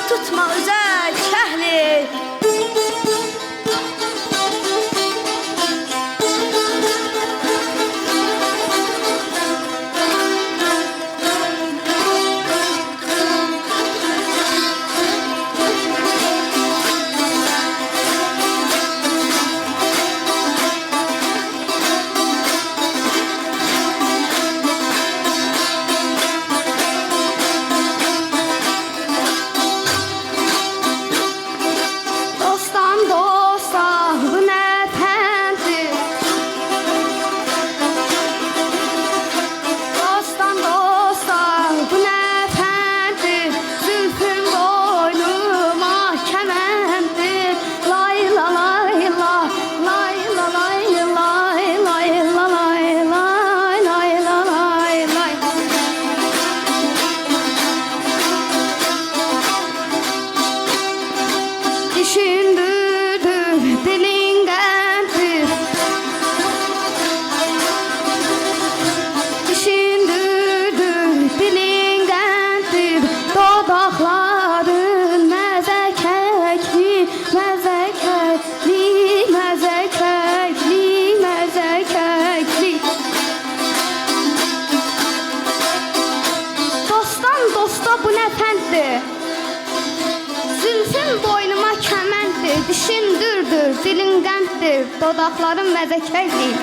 Tutma üzə kəhli kənddir. Zülfün boynuma kəməndir, dişin dürdür, dilin qənddir, dodaqların məzəkəkdir.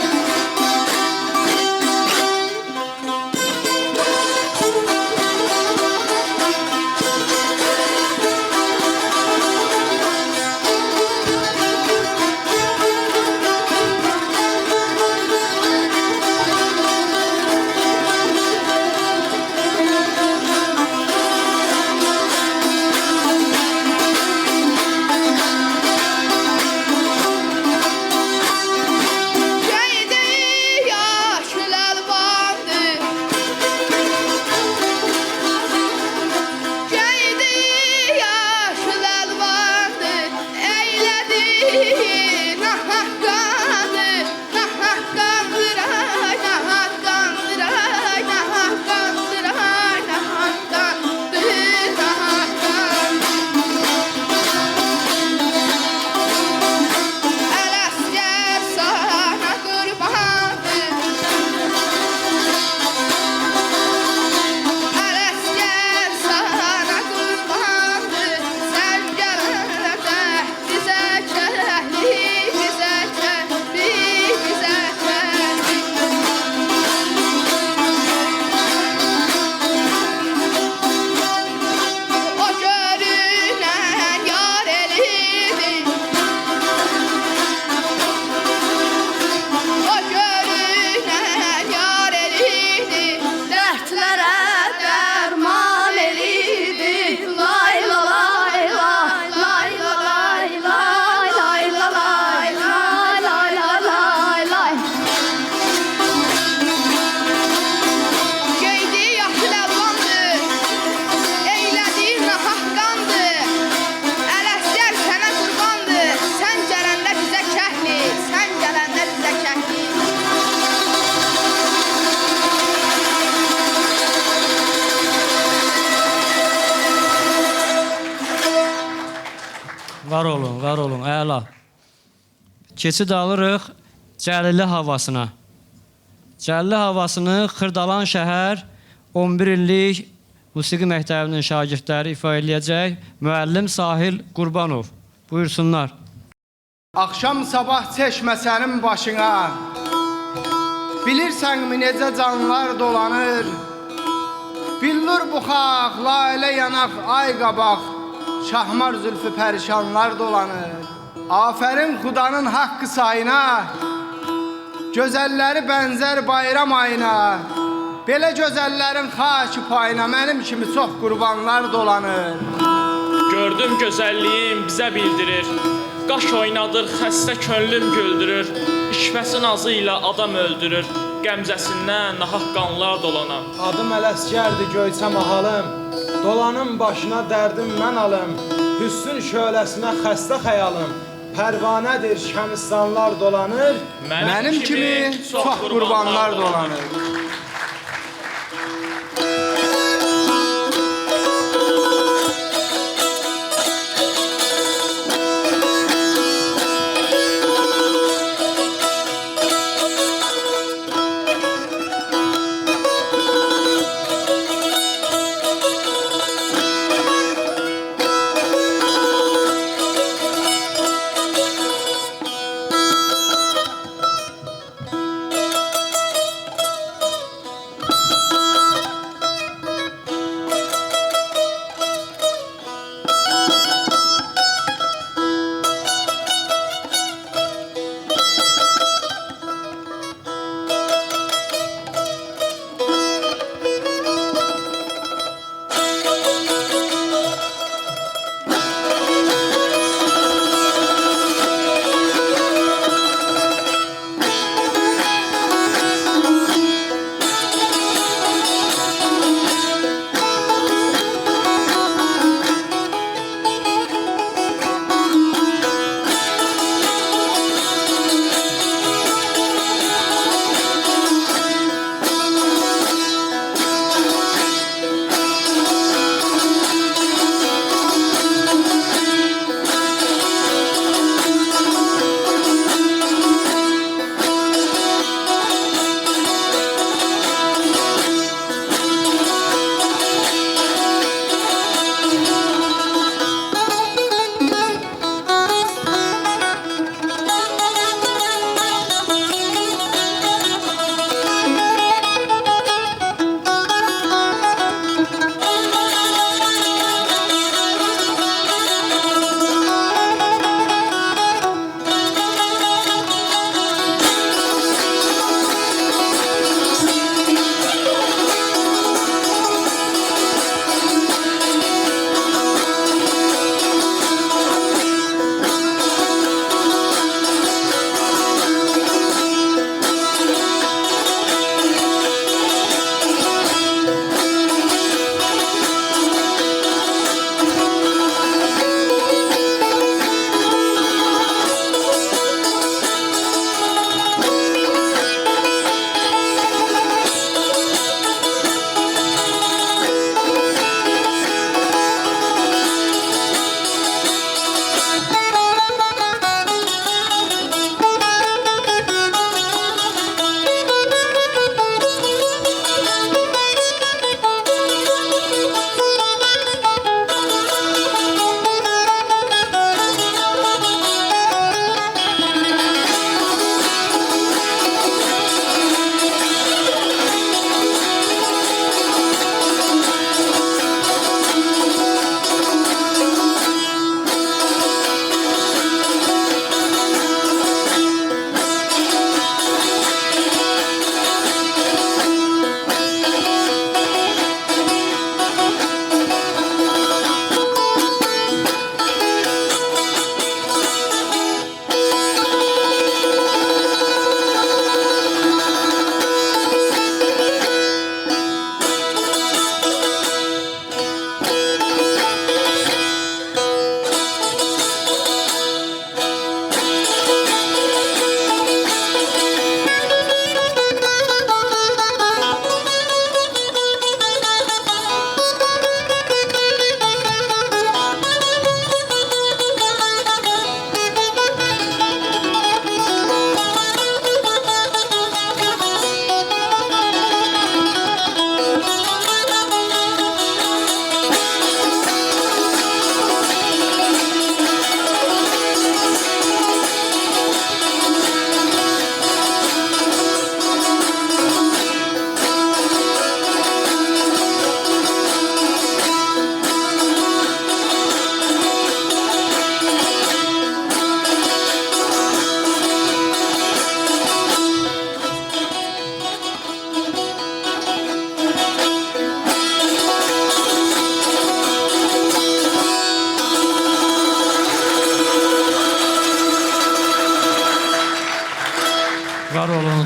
Var olun, əla. Keçid alırıq Cəlili havasına. Cəlili havasını Xırdalan şəhər 11 illik musiqi məktəbinin şagirdləri ifa edəcək. Müəllim Sahil Qurbanov. Buyursunlar. Axşam sabah çeşmə sənin başına, bilirsənmi necə canlar dolanır, billur buxaq, lalə yanaq, ay qabaq, şahmar zülfü pərişanlar dolanır. Afərin xudanın haqqı sayına, gözəlləri bənzər bayram ayına, belə gözəllərin xaçı payına mənim kimi çox qurbanlar dolanır. Gördüm gözəlliyin bizə bildirir, qaş oynadır, xəstə könlüm güldürür, işvəsi nazı ilə adam öldürür, qəmzəsindən nahaq qanlar dolanan. Adım Ələsgərdir göyçə mahalım, dolanım başına dərdim mən alım, hüsnün şöləsinə xəstə xəyalım, pərvanədir şəmistanlar dolanır, mənim kimi çox qurbanlar dolanır.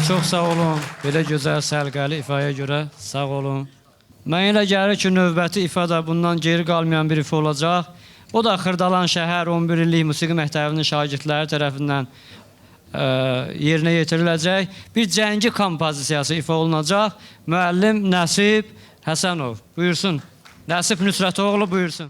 Çox sağ olun. Belə gözəl sərqəli ifaya görə sağ olun. Mən elə gəlir ki, növbəti ifada bundan geri qalmayan bir ifa olacaq. O da Xırdalan şəhər 11 illik musiqi məktəbinin şagirdləri tərəfindən yerinə yetiriləcək. Bir cəngi kompozisiyası ifa olunacaq. Müəllim Nəsib Həsənov. Buyursun. Nəsib Nüsrətoğlu buyursun.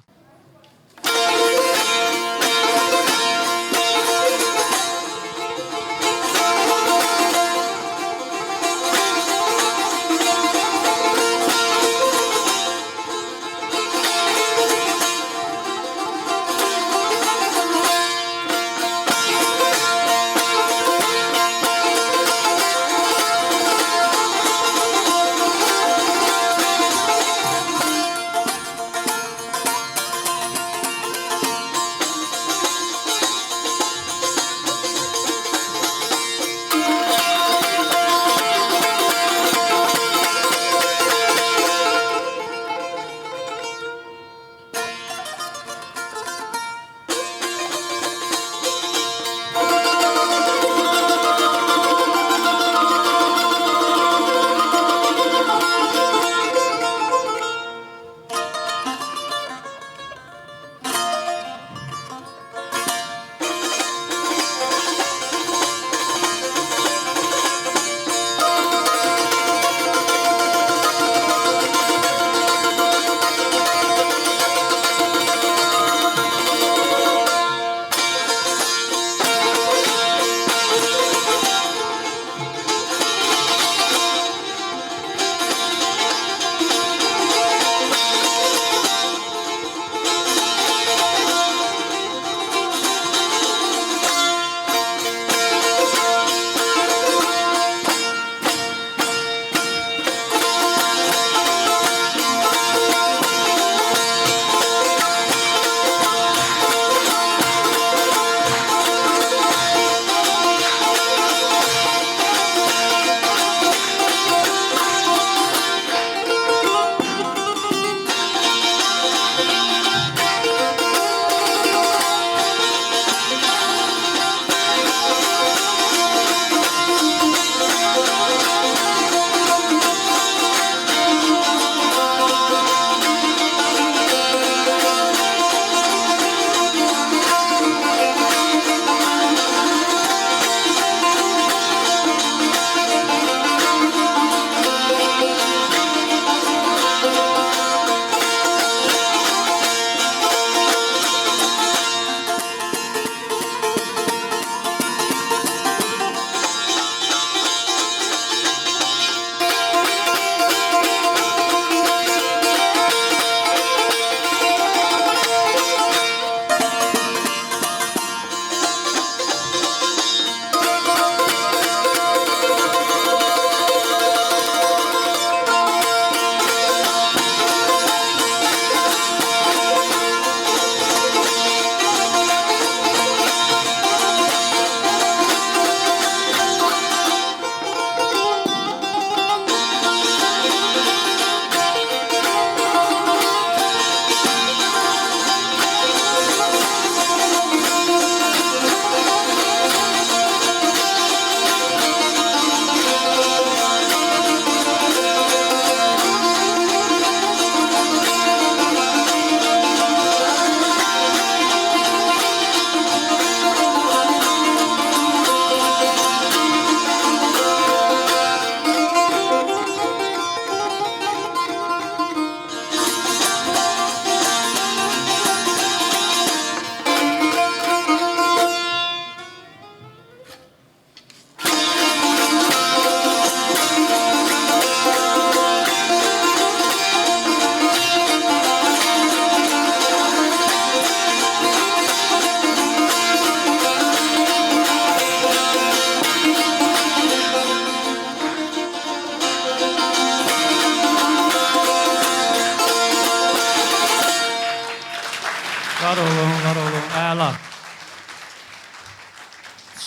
Var olun, var olun. Əla.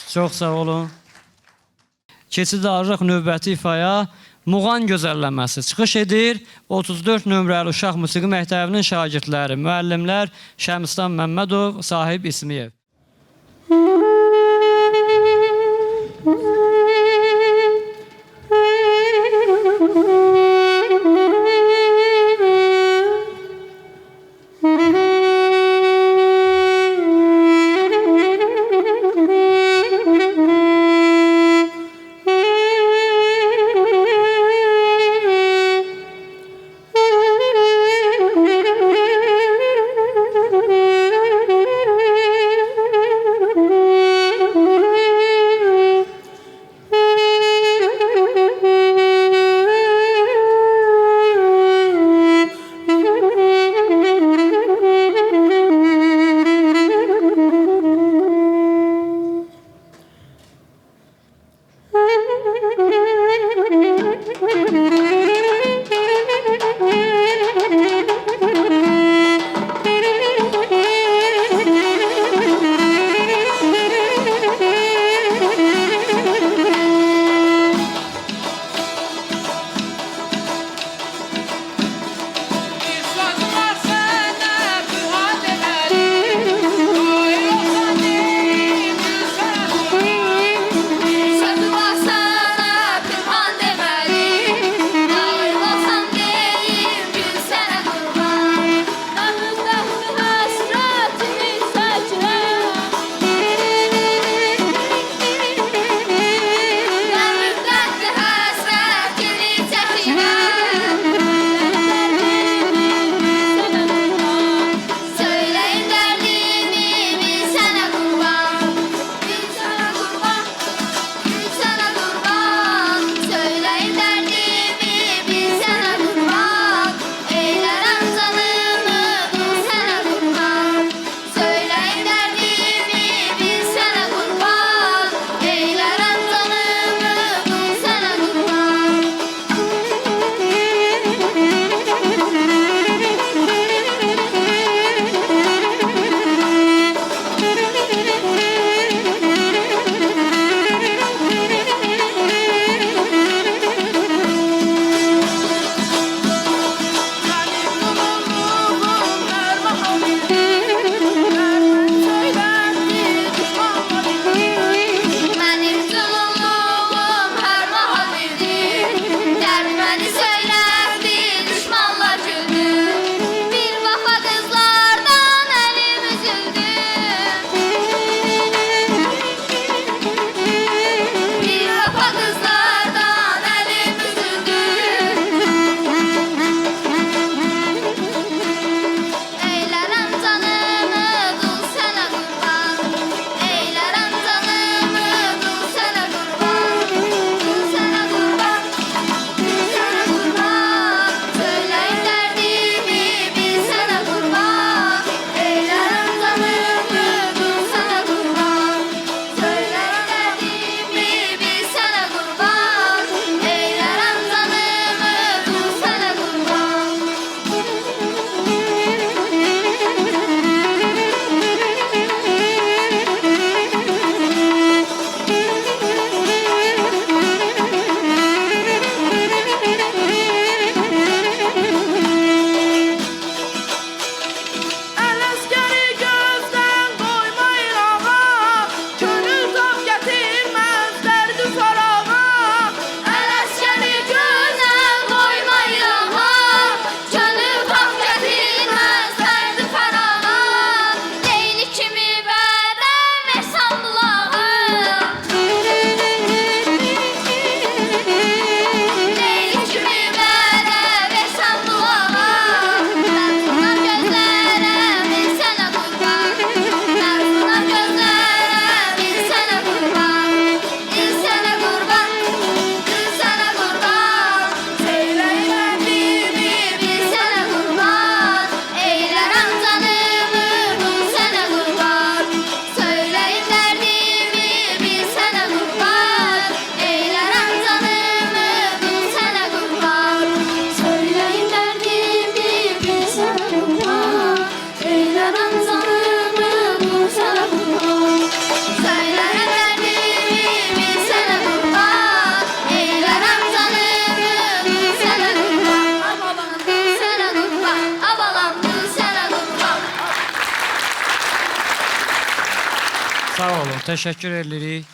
Çox sağ olun. Keçid alırıq növbəti ifaya. Muğan gözəlləməsi çıxış edir. 34 nömrəli uşaq musiqi məktəbinin şagirdləri, müəllimlər Şəmistan Məmmədov, Sahib İsmiyev. Təşəkkür edirik.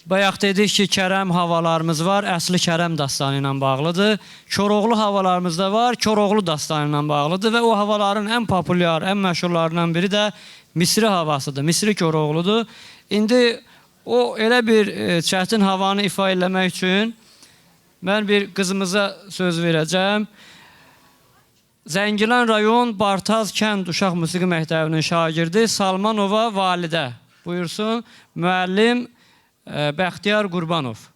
Bayaq dedik ki, Kərəm havalarımız var, əsli Kərəm dastanı ilə bağlıdır. Koroğlu havalarımız da var, Koroğlu dastanı ilə bağlıdır və o havaların ən populyar, ən məşhurlarından biri də Misri havasıdır, Misri Koroğludur. İndi o elə bir çətin havanı ifa eləmək üçün mən bir qızımıza söz verəcəm. Zəngilan rayon Bartaz kənd uşaq musiqi məktəbinin şagirdi Salmanova Validə. Buyursun, müəllim Bəxtiyar Qurbanov.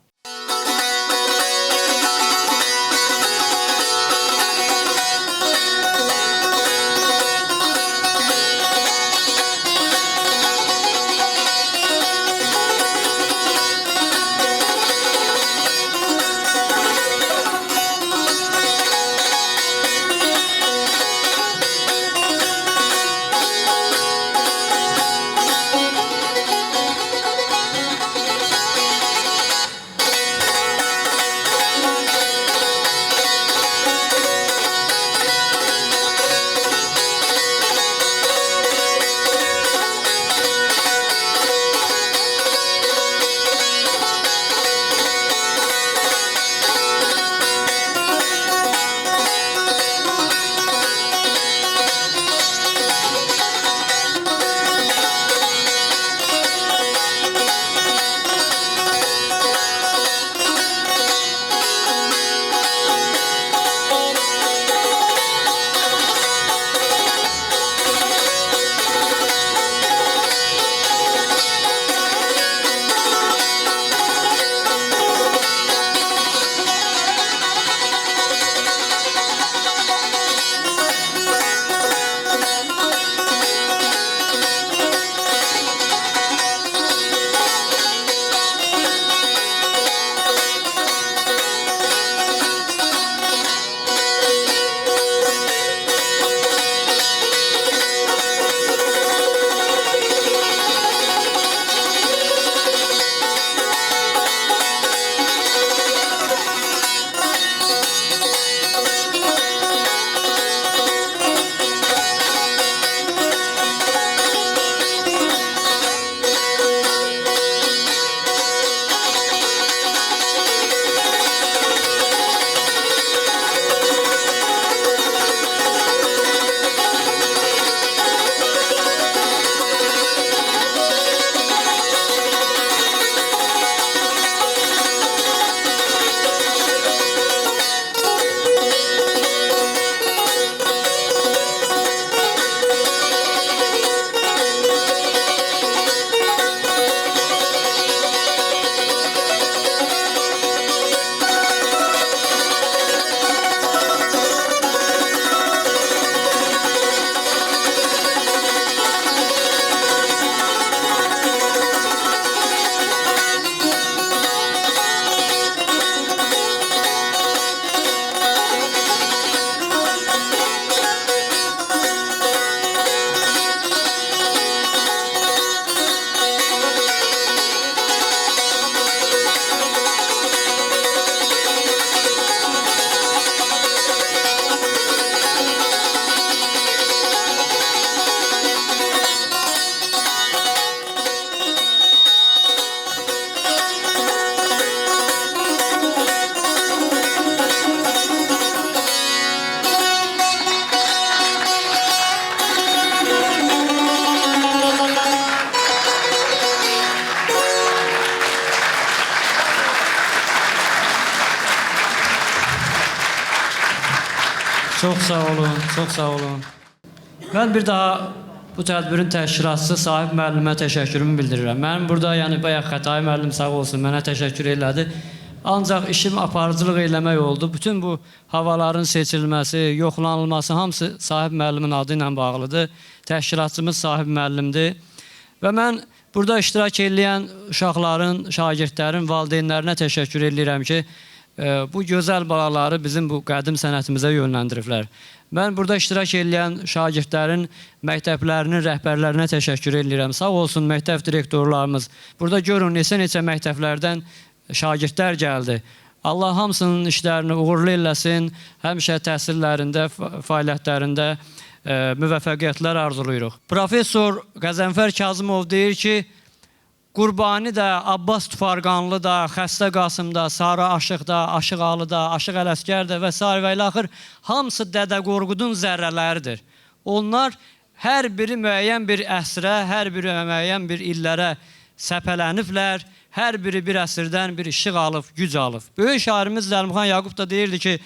Çox sağ olun, çox sağ olun. Mən bir daha bu tədbirin təşkilatçısı Sahib müəllimə təşəkkürümü bildirirəm. Mənim burada, yəni bayaq Xətai müəllim sağ olsun, mənə təşəkkür elədi. Ancaq işim aparıcılıq eləmək oldu. Bütün bu havaların seçilməsi, yoxlanılması hamısı Sahib müəllimin adı ilə bağlıdır. Təşkilatçımız Sahib müəllimdir. Və mən burada iştirak edən uşaqların, şagirdlərin, valideynlərinə təşəkkür edirəm ki, bu gözəl balaları bizim bu qədim sənətimizə yönləndiriblər. Mən burada iştirak edən şagirdlərin, məktəblərinin rəhbərlərinə təşəkkür edirəm. Sağ olsun məktəb direktorlarımız. Burada görün, neçə məktəblərdən şagirdlər gəldi. Allah hamısının işlərini uğurlu eləsin, həmişə təhsillərində, fəaliyyətlərində müvəffəqiyyətlər arzulayırıq. Professor Qəzənfər Kazımov deyir ki, Qurbani da, Abbas Tufarqanlı da, Xəstə Qasım da, Sarı Aşıq da, Aşıq Alı da, Aşıq Ələsgər də və s. və ilə axır hamısı Dədə Qorqudun zərrələridir. Onlar hər biri müəyyən bir əsrə, hər biri müəyyən bir illərə səpələniblər, hər biri bir əsrdən bir işıq alıb, güc alıb. Böyük şairimiz Zəlmxan Yaqub da deyirdi ki,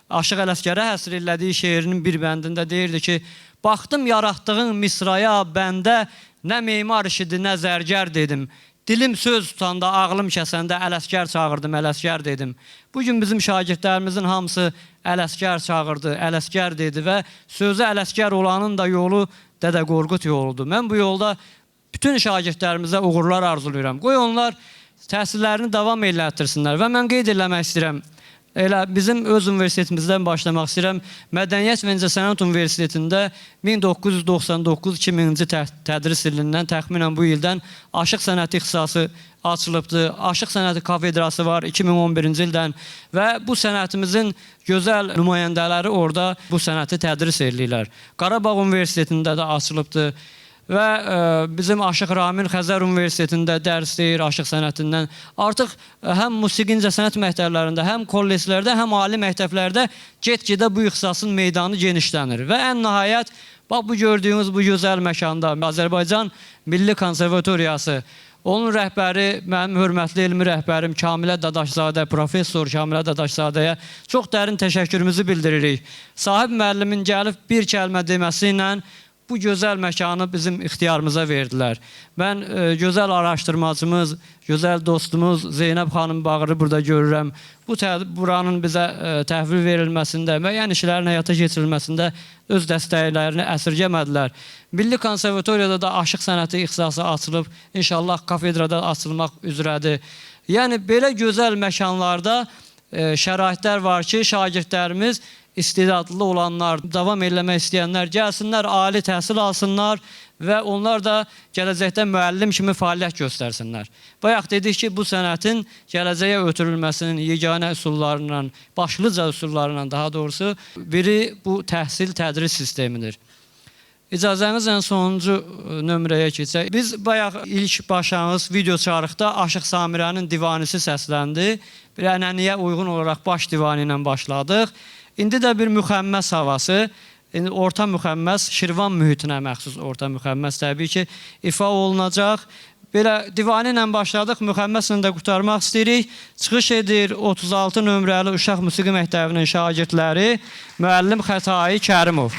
Aşıq Ələsgərə həsr elədiyi şeirinin bir bəndində deyirdi ki, baxdım yaratdığın misraya bəndə, nə memar işidir, nə zərgər dedim. Dilim söz tutanda, ağlım kəsəndə Ələsgər çağırdım, Ələsgər dedim. Bugün bizim şagirdlərimizin hamısı Ələsgər çağırdı, Ələsgər dedi və sözü Ələsgər olanın da yolu Dədə Qorqud yoludur. Mən bu yolda bütün şagirdlərimizə uğurlar arzulayıram. Qoy onlar təhsillərini davam elətdirsinlər və mən qeyd eləmək istəyirəm. Elə bizim öz universitetimizdən başlamaq istəyirəm. Mədəniyyət və İncəsənət Universitetində 1999-2000-ci tədris ilindən təxminən bu ildən Aşıq sənəti ixtisası açılıbdır. Aşıq sənəti kafedrası var 2011-ci ildən və bu sənətimizin gözəl nümayəndələri orada bu sənəti tədris edirlər. Qarabağ Universitetində də açılıbdır. Və bizim Aşıq Ramil Xəzər Universitetində dərs deyir Aşıq sənətindən. Artıq həm musiqi incəsənət məktəblərində, həm kolleclərdə, həm ali məktəblərdə get-gedə bu ixtisasın meydanı genişlənir. Və ən nəhayət, bax bu gördüyünüz bu gözəl məkanda Azərbaycan Milli Konservatoriyası, onun rəhbəri, mənim hörmətli elmi rəhbərim Kamilə Dadaşzadə, professor Kamilə Dadaşzadəyə çox dərin təşəkkürümüzü bildiririk. Sahib müəllimin gəlib bir kəlmə deməsi ilə bu gözəl məkanı bizim ixtiyarımıza verdilər. Mən gözəl araşdırmacımız, gözəl dostumuz Zeynəb xanım Bağırı burada görürəm. Buranın bizə təhvil verilməsində, müəyyən işlərin həyata keçirilməsində öz dəstəklərini əsirgəmədilər. Milli Konservatoriyada da Aşıq sənəti ixtisası açılıb, inşallah kafedrada açılmaq üzrədir. Yəni, belə gözəl məkanlarda şəraitlər var ki, şagirdlərimiz istedadlı olanlar, davam eləmək istəyənlər gəlsinlər, ali təhsil alsınlar və onlar da gələcəkdə müəllim kimi fəaliyyət göstərsinlər. Bayaq dedik ki, bu sənətin gələcəyə ötürülməsinin yeganə üsullarından, başlıca üsullarından daha doğrusu biri bu təhsil tədris sistemidir. İcazənizlə sonuncu nömrəyə keçək. Biz bayaq ilk başlanğıc video çağırıqda Aşıq Samirənin divanisi səsləndi. Bir ənənəyə uyğun olaraq baş divanı ilə başladıq. İndi də bir müxəmməs havası, orta müxəmməs, Şirvan mühitinə məxsus orta müxəmməs təbii ki, ifa olunacaq. Belə divanı ilə başladıq, müxəmməslə də qurtarmaq istəyirik. Çıxış edir 36 nömrəli Uşaq Musiqi Məktəbinin şagirdləri müəllim Xətai Kərimov.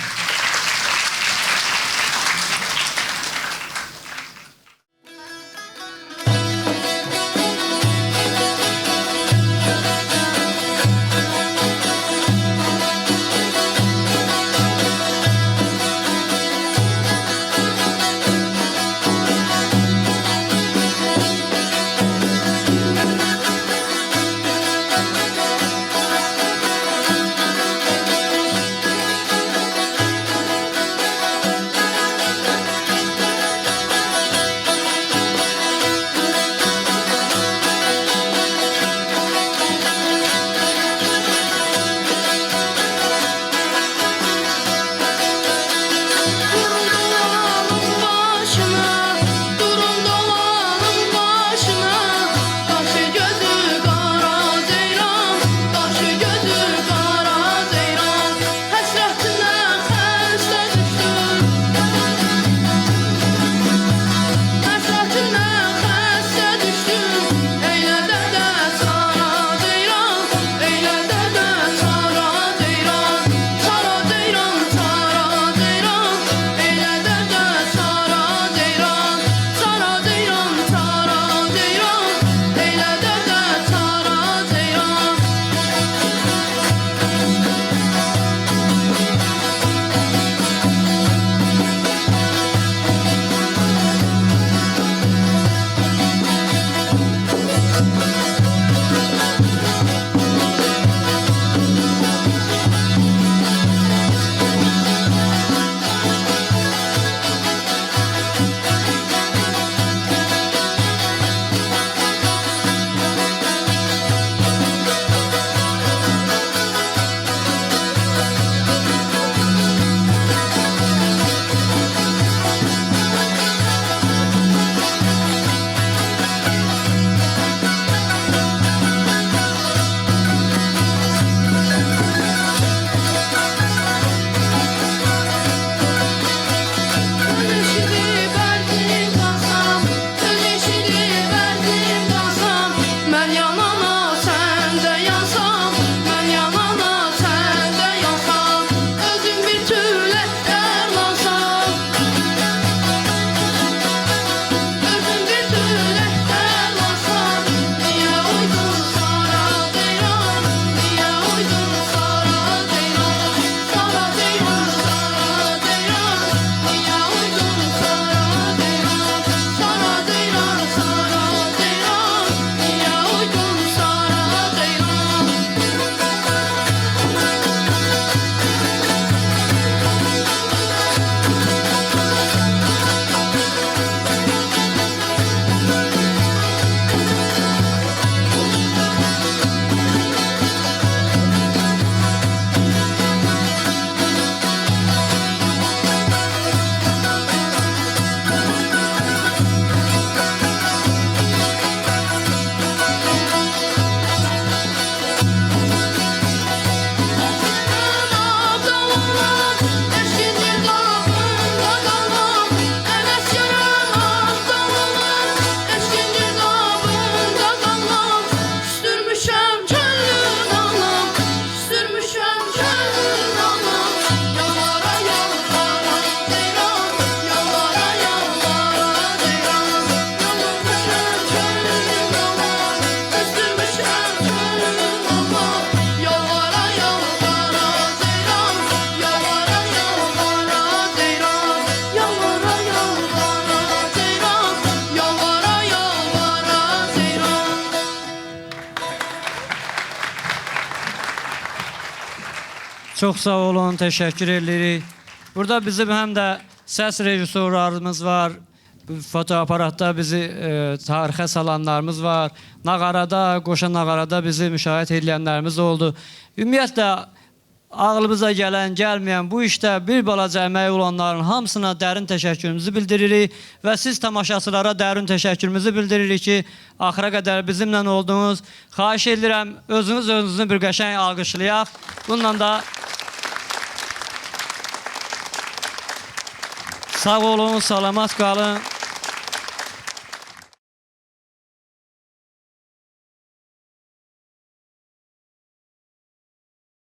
Çox sağ olun, təşəkkür edirik. Burada bizim həm də səs rejissorlarımız var. Fotoaparatda bizi tarixə salanlarımız var. Nağarada, qoşa nağarada bizi müşahidə edilənlərimiz oldu. Ümumiyyətlə, ağlımıza gələn, gəlməyən, bu işdə bir balaca əməyi olanların hamısına dərin təşəkkürümüzü bildiririk və siz tamaşaçılara dərin təşəkkürümüzü bildiririk ki, axıra qədər bizimlə oldunuz. Xahiş edirəm, özünüzü bir qəşəng alqışlayaq. Bununla da sağ olun, salamat qalın.